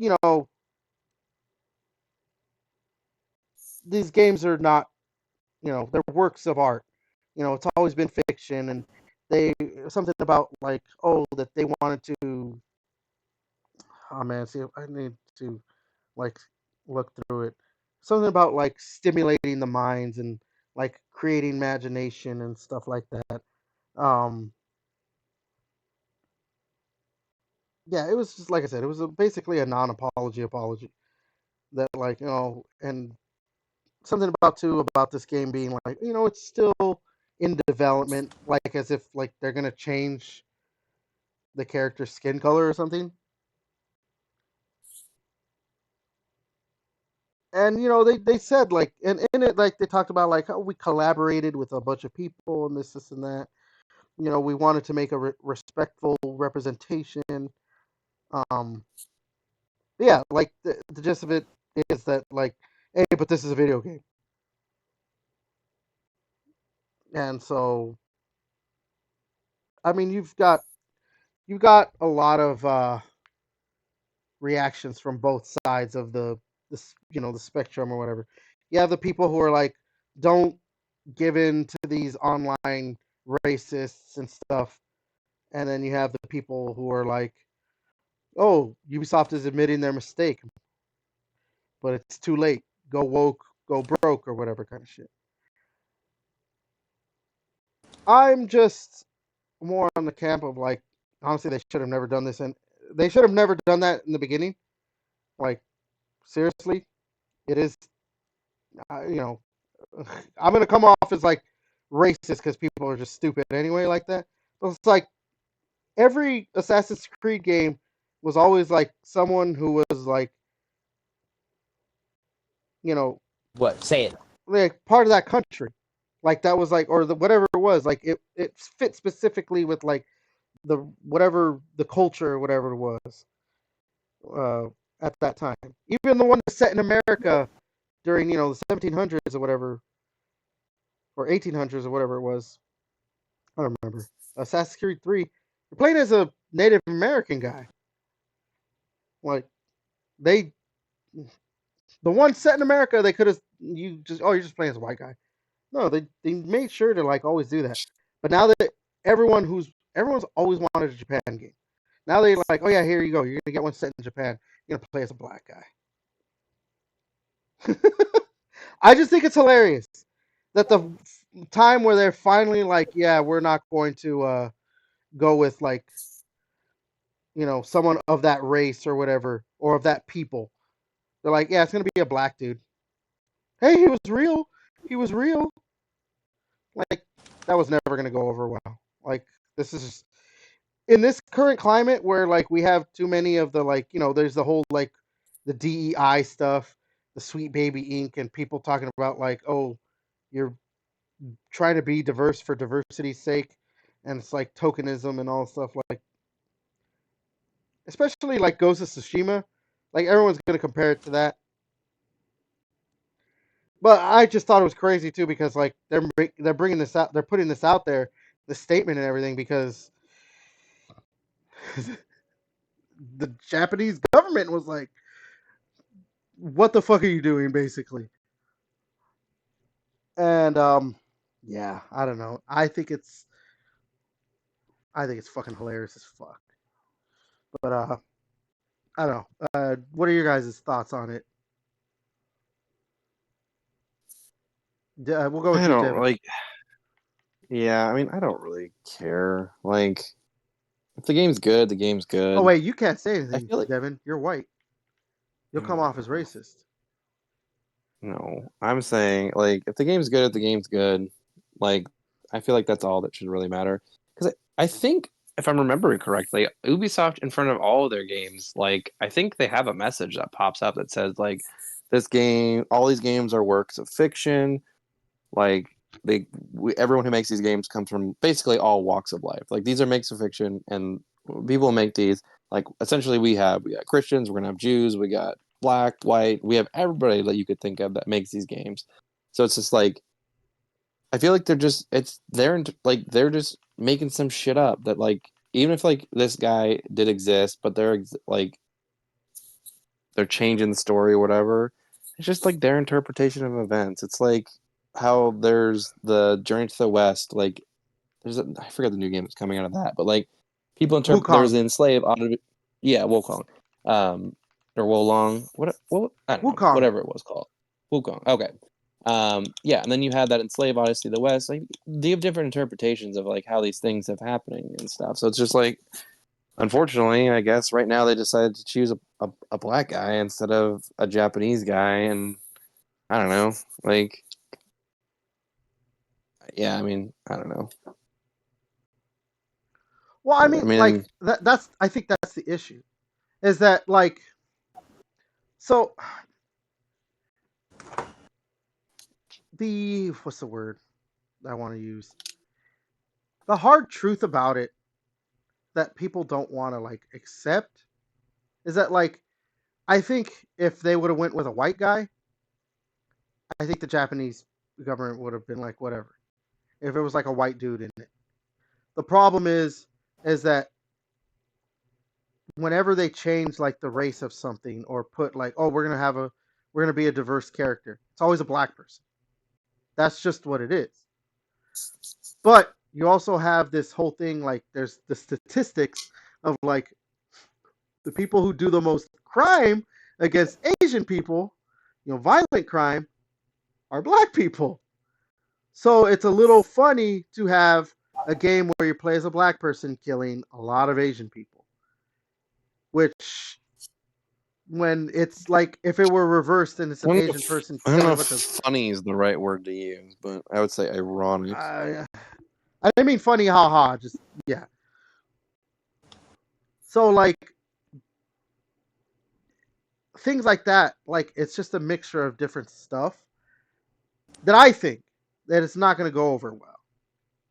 these games are not they're works of art. It's always been fiction, and they something about like that they wanted to. Oh man, see, I need to like look through it. Something about like stimulating the minds and like creating imagination and stuff like that. Um, yeah, it was just like I said, it was basically a non-apology apology that like and something about this game being like it's still in development, like as if like they're gonna change the character's skin color or something. And they said like in it like they talked about like how we collaborated with a bunch of people and this and that. We wanted to make a respectful representation. Um, yeah, like the gist of it is that like, hey, but this is a video game, and so I mean you've got a lot of reactions from both sides of the spectrum or whatever. You have the people who are like, don't give in to these online racists and stuff, and then you have the people who are like, oh, Ubisoft is admitting their mistake, but it's too late. Go woke, go broke, or whatever kind of shit. I'm just more on the camp of like, honestly, they should have never done this, and they should have never done that in the beginning. Like, seriously, it is, you know, I'm gonna come off as like racist because people are just stupid anyway, like that. But it's like every Assassin's Creed game was always like someone who was like, you know, What? Say it. like part of that country, like that was like, or whatever it was, like it fit specifically with like the whatever the culture or whatever it was uh, at that time. Even the one that's set in America during the 1700s or whatever, or 1800s or whatever it was. I don't remember. Assassin's Creed 3. You're playing as a Native American guy. Like they, the one set in America, they could have you're just playing as a white guy. No, they made sure to like always do that. But now that everyone's always wanted a Japan game. Now they like, oh yeah, here you go. You're gonna get one set in Japan. You're gonna play as a black guy. I just think it's hilarious that the time where they're finally like, yeah, we're not going to go with like someone of that race or whatever or of that people. They're like, yeah, it's gonna be a black dude. Hey, he was real. He was real. Like that was never gonna go over well. Like this is just, in this current climate where like we have too many of the like there's the whole like the DEI stuff, the Sweet Baby Inc. and people talking about like, oh, you're trying to be diverse for diversity's sake, and it's like tokenism and all stuff like, especially like Ghost of Tsushima, like everyone's gonna compare it to that. But I just thought it was crazy too because like they're bringing this out, they're putting this out there, the statement and everything because the Japanese government was like, "What the fuck are you doing?" Basically, and yeah, I don't know. I think it's fucking hilarious as fuck. But I don't know. What are your guys' thoughts on it? We'll go with I you, don't Devin. like. Yeah, I mean, I don't really care. Like, if the game's good, the game's Oh good. wait, you can't say I anything, feel like Devin. You're white. You'll come off as racist. no. I'm saying like, if the game's good, if the game's good. Like, I feel like that's all that should really matter. Because I think if I'm remembering correctly, Ubisoft in front of all of their games, like I think they have a message that pops up that says like, this game, all these games are works of fiction. Like everyone who makes these games comes from basically all walks of life. Like these are makes of fiction, and people who make these. Like essentially, we got Christians, we're gonna have Jews, we got black, white, we have everybody that you could think of that makes these games. So it's just like I feel like they're just making some shit up that like even if like this guy did exist, but like they're changing the story or whatever. It's just like their interpretation of events. It's like how there's the Journey to the West. Like I forget the new game that's coming out of that, but like people interpret there's Wukong. the enslaved yeah, Wukong, or Wolong, what I don't know, Wukong. whatever it was called, Wukong. Okay, yeah, and then you had that enslaved Odyssey of the West. Like they have different interpretations of like how these things have happening and stuff. So it's just like unfortunately, I guess right now they decided to choose a black guy instead of a Japanese guy, and I don't know, like, yeah, I mean, I don't know. Well, I I mean, like mean, that's I think that's the issue, is that like, so the what's the word I want to use? The hard truth about it that people don't want to like accept is that like I think if they would have went with a white guy, I think the Japanese government would have been like whatever. If it was like a white dude in it. The problem is that whenever they change like the race of something or put like, oh, we're gonna be a diverse character, it's always a black person. That's just what it is. But you also have this whole thing like there's the statistics of like the people who do the most crime against Asian people, violent crime, are black people. So it's a little funny to have a game where you play as a black person killing a lot of Asian people. Which, when it's like, if it were reversed and it's I an don't know Asian if, person I don't killing know a if bunch of... funny is the right word to use, but I would say ironic. I didn't mean funny, haha. Just, yeah. So, like, things like that, like, it's just a mixture of different stuff that I think that it's not going to go over well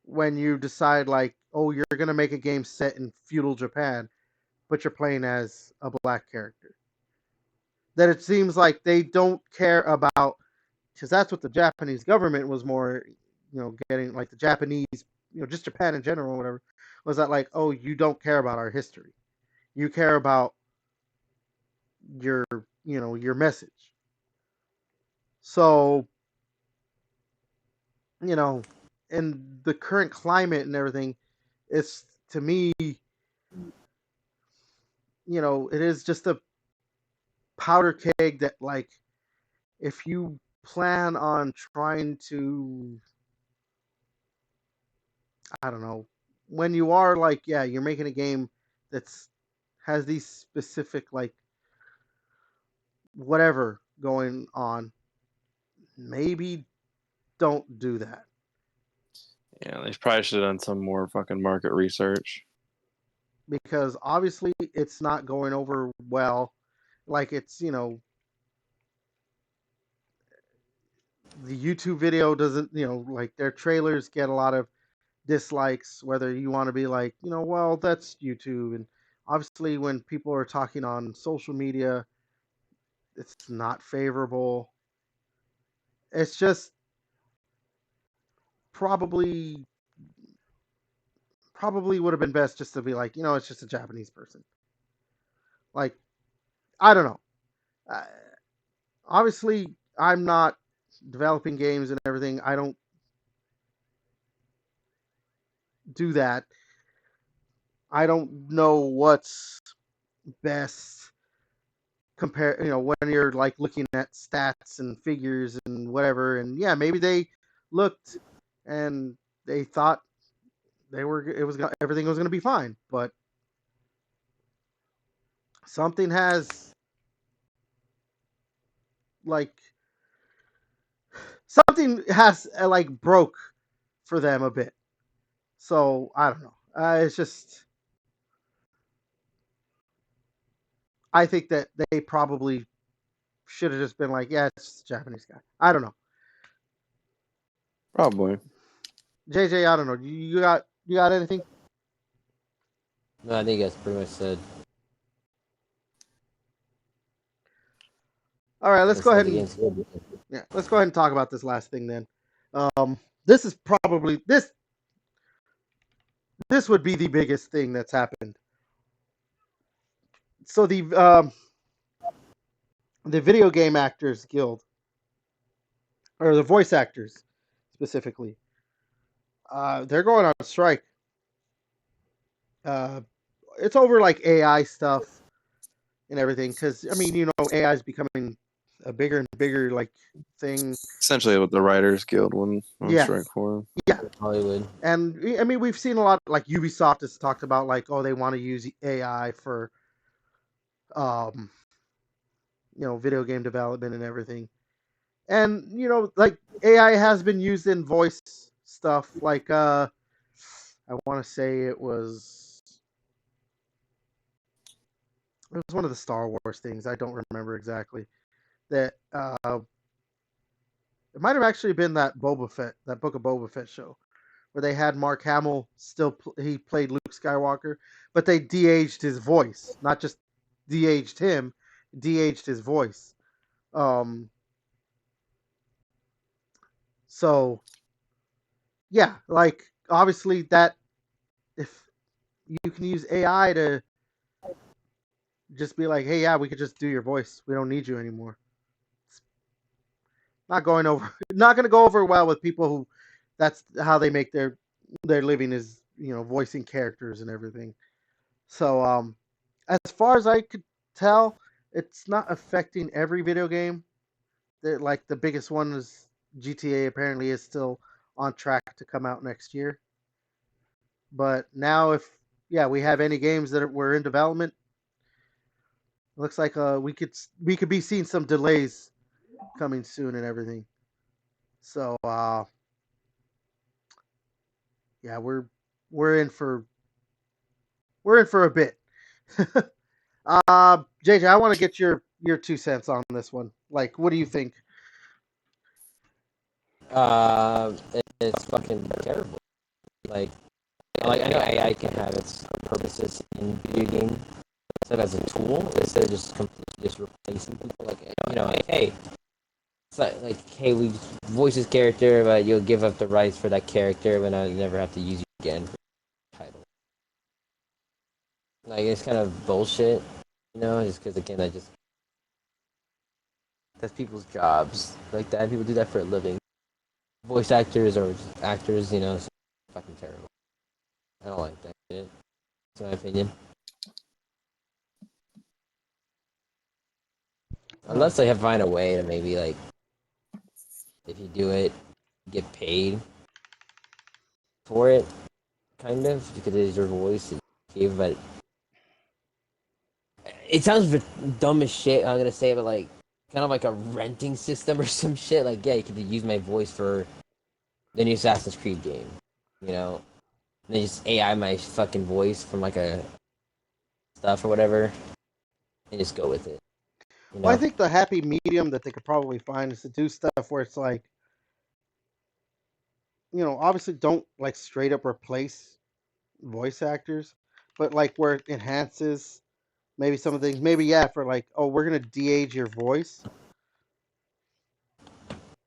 when you decide, like, oh, you're going to make a game set in feudal Japan, but you're playing as a black character. That it seems like they don't care about, because that's what the Japanese government was more, getting, like, the Japanese, just Japan in general, or whatever, was that, like, oh, you don't care about our history. You care about your, your message. So, in the current climate and everything, it's, to me, it is just a powder keg that, like, if you plan on trying to, I don't know, when you are, like, yeah, you're making a game that's has these specific, like, whatever going on, maybe don't do that. Yeah, they probably should have done some more fucking market research. Because obviously it's not going over well. Like, it's, the YouTube video doesn't, like, their trailers get a lot of dislikes, whether you want to be like, well, that's YouTube. And obviously when people are talking on social media, it's not favorable. It's just probably would have been best just to be like, it's just a Japanese person. Like, I don't know. Uh, Obviously, I'm not developing games and everything. I don't do that. I don't know what's best compare, when you're, like, looking at stats and figures and whatever. And yeah, maybe they looked and they thought everything was going to be fine, but something has, like, broke for them a bit. So I don't know. It's just, I think that they probably should have just been like, yeah, it's just a Japanese guy. I don't know. Probably. JJ, I don't know. You got anything? No, I think that's pretty much said. All right, let's go ahead The and game's good. let's go ahead and talk about this last thing then. This is probably this would be the biggest thing that's happened. So the Video Game Actors Guild, or the voice actors specifically, they're going on strike. It's over, like, AI stuff and everything, because I mean, AI is becoming a bigger and bigger, like, thing. Essentially what the Writers Guild went on Yeah. strike for. Yeah. Hollywood. And I mean, we've seen a lot, like, Ubisoft has talked about, like, oh, they want to use AI for video game development and everything. And like, AI has been used in voice stuff, like, I want to say it was one of the Star Wars things. I don't remember exactly. That it might have actually been that Book of Boba Fett show, where they had Mark Hamill still. He played Luke Skywalker, but they de-aged his voice, not just de-aged him, de-aged his voice. So yeah, like, obviously, that if you can use AI to just be like, hey, yeah, we could just do your voice. We don't need you anymore. It's not going to go over well with people who that's how they make their living, is, voicing characters and everything. So as far as I could tell, it's not affecting every video game. Like, the biggest one is GTA, apparently is still on track to come out next year. But now, if we have any games that were in development, looks like we could be seeing some delays coming soon and everything. So yeah, we're in for a bit. JJ, I want to get your 2 cents on this one. Like, what do you think? It's fucking terrible. Like I know AI can have its purposes in video game stuff as a tool instead of just completely just replacing people. Like hey, it's like hey, we voice this character, but you'll give up the rights for that character, but now you never have to use you again for the title. Like it's kind of bullshit, just because again, that's people's jobs like that. People do that for a living. Voice actors or just actors, it's fucking terrible. I don't like that shit. That's my opinion. Unless they find a way to maybe like, if you do it, get paid for it, kind of, because it is your voice. But it sounds dumb as shit. I'm gonna say, but like, kind of like a renting system or some shit. Like, yeah, you could use my voice for the new Assassin's Creed game, And they just AI my fucking voice from like a stuff or whatever, and just go with it. Well, I think the happy medium that they could probably find is to do stuff where it's like, obviously don't like straight up replace voice actors, but like where it enhances maybe some of the things. Maybe for like, oh, we're gonna de-age your voice,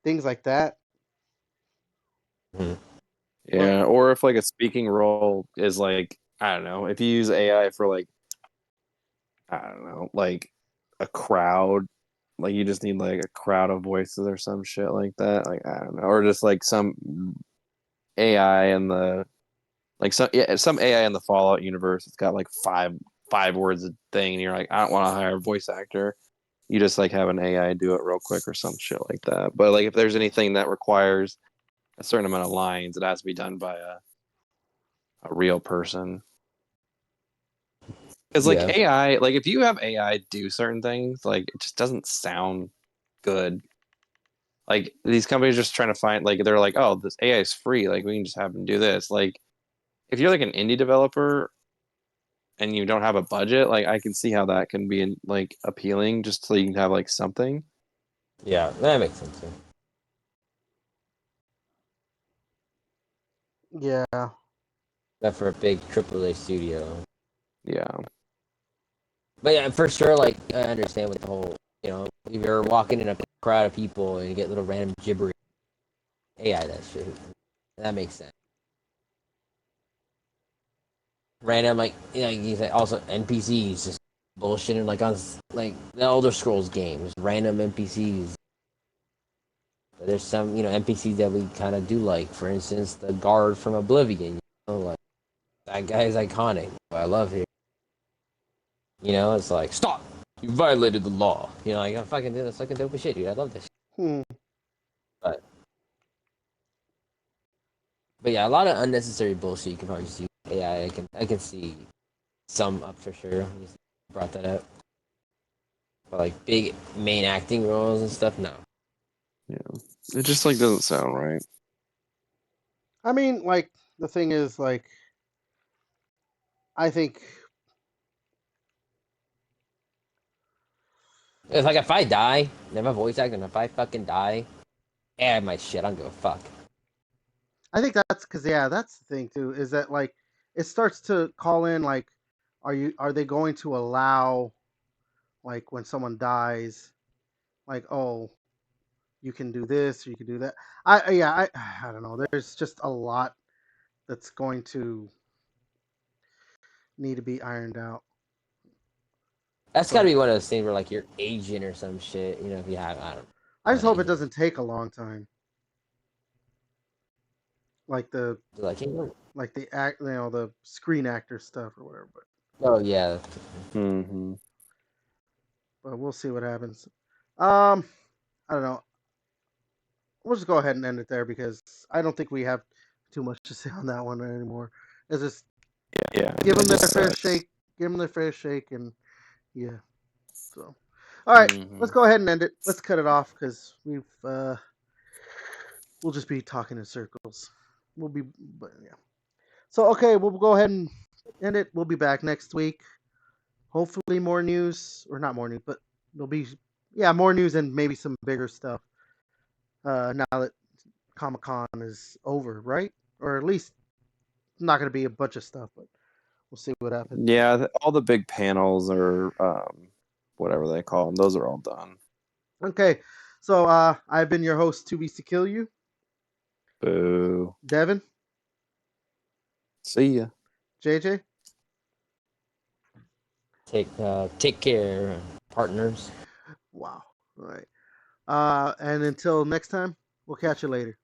things like that. Mm-hmm. Yeah, or if like a speaking role is like, I don't know, if you use AI for like, I don't know, like a crowd, like you just need like a crowd of voices or some shit like that. Like I don't know, or just like some AI in the some AI in the Fallout universe. It's got like five words a thing, and you're like, I don't want to hire a voice actor. You just like have an AI do it real quick or some shit like that. But like if there's anything that requires a certain amount of lines, it has to be done by a real person. Because like AI, like if you have AI do certain things, like it just doesn't sound good. Like these companies are just trying to find, like they're like, oh, this AI is free, like we can just have them do this. Like if you're like an indie developer and you don't have a budget, like I can see how that can be like appealing, just so you can have like something. Yeah, that makes sense. Yeah. Not for a big AAA studio. Yeah. But yeah, for sure, like, I understand with the whole, if you're walking in a crowd of people and you get little random gibberish, AI, that shit. That makes sense. Random, like, you say also NPCs just bullshitting, like, on, like, the Elder Scrolls games, random NPCs. But there's some, NPCs that we kind of do like. For instance, the guard from Oblivion, like, that guy is iconic. I love him. It's like, stop! You violated the law. Like, I'm fucking doing this fucking dope as shit, dude. I love this. But yeah, a lot of unnecessary bullshit you can probably just use AI. I can see some up for sure. You brought that up. But like big main acting roles and stuff, no. Yeah. It just like doesn't sound right. I mean, like the thing is, like, I think It's like if I die, never voice acting. If I fucking die, AI my shit. I don't give a fuck. I think that's because that's the thing too. Is that like it starts to call in like, are they going to allow like when someone dies, like, oh, you can do this or you can do that. I don't know. There's just a lot that's going to need to be ironed out. That's got to be one of those things where like you're aging or some shit. If you have, I don't. I just hope it doesn't take a long time. Like the act, the screen actor stuff or whatever. But oh yeah. Mm-hmm. But we'll see what happens. I don't know. we'll just go ahead and end it there because I don't think we have too much to say on that one anymore. It's just Yeah, give them it their just fair sucks. shake. Give them their fair shake, and yeah. So, all right, let's go ahead and end it. Let's cut it off because we'll just be talking in circles. But yeah. So okay, we'll go ahead and end it. We'll be back next week. Hopefully more news, or not more news, but there'll be more news and maybe some bigger stuff. Now that Comic-Con is over, right? Or at least not going to be a bunch of stuff, but we'll see what happens. Yeah, all the big panels or whatever they call them, those are all done. Okay, so I've been your host, 2Beast to Kill You. Boo. Devin, See ya. JJ. Take care, partners. Wow. All right. And until next time, we'll catch you later.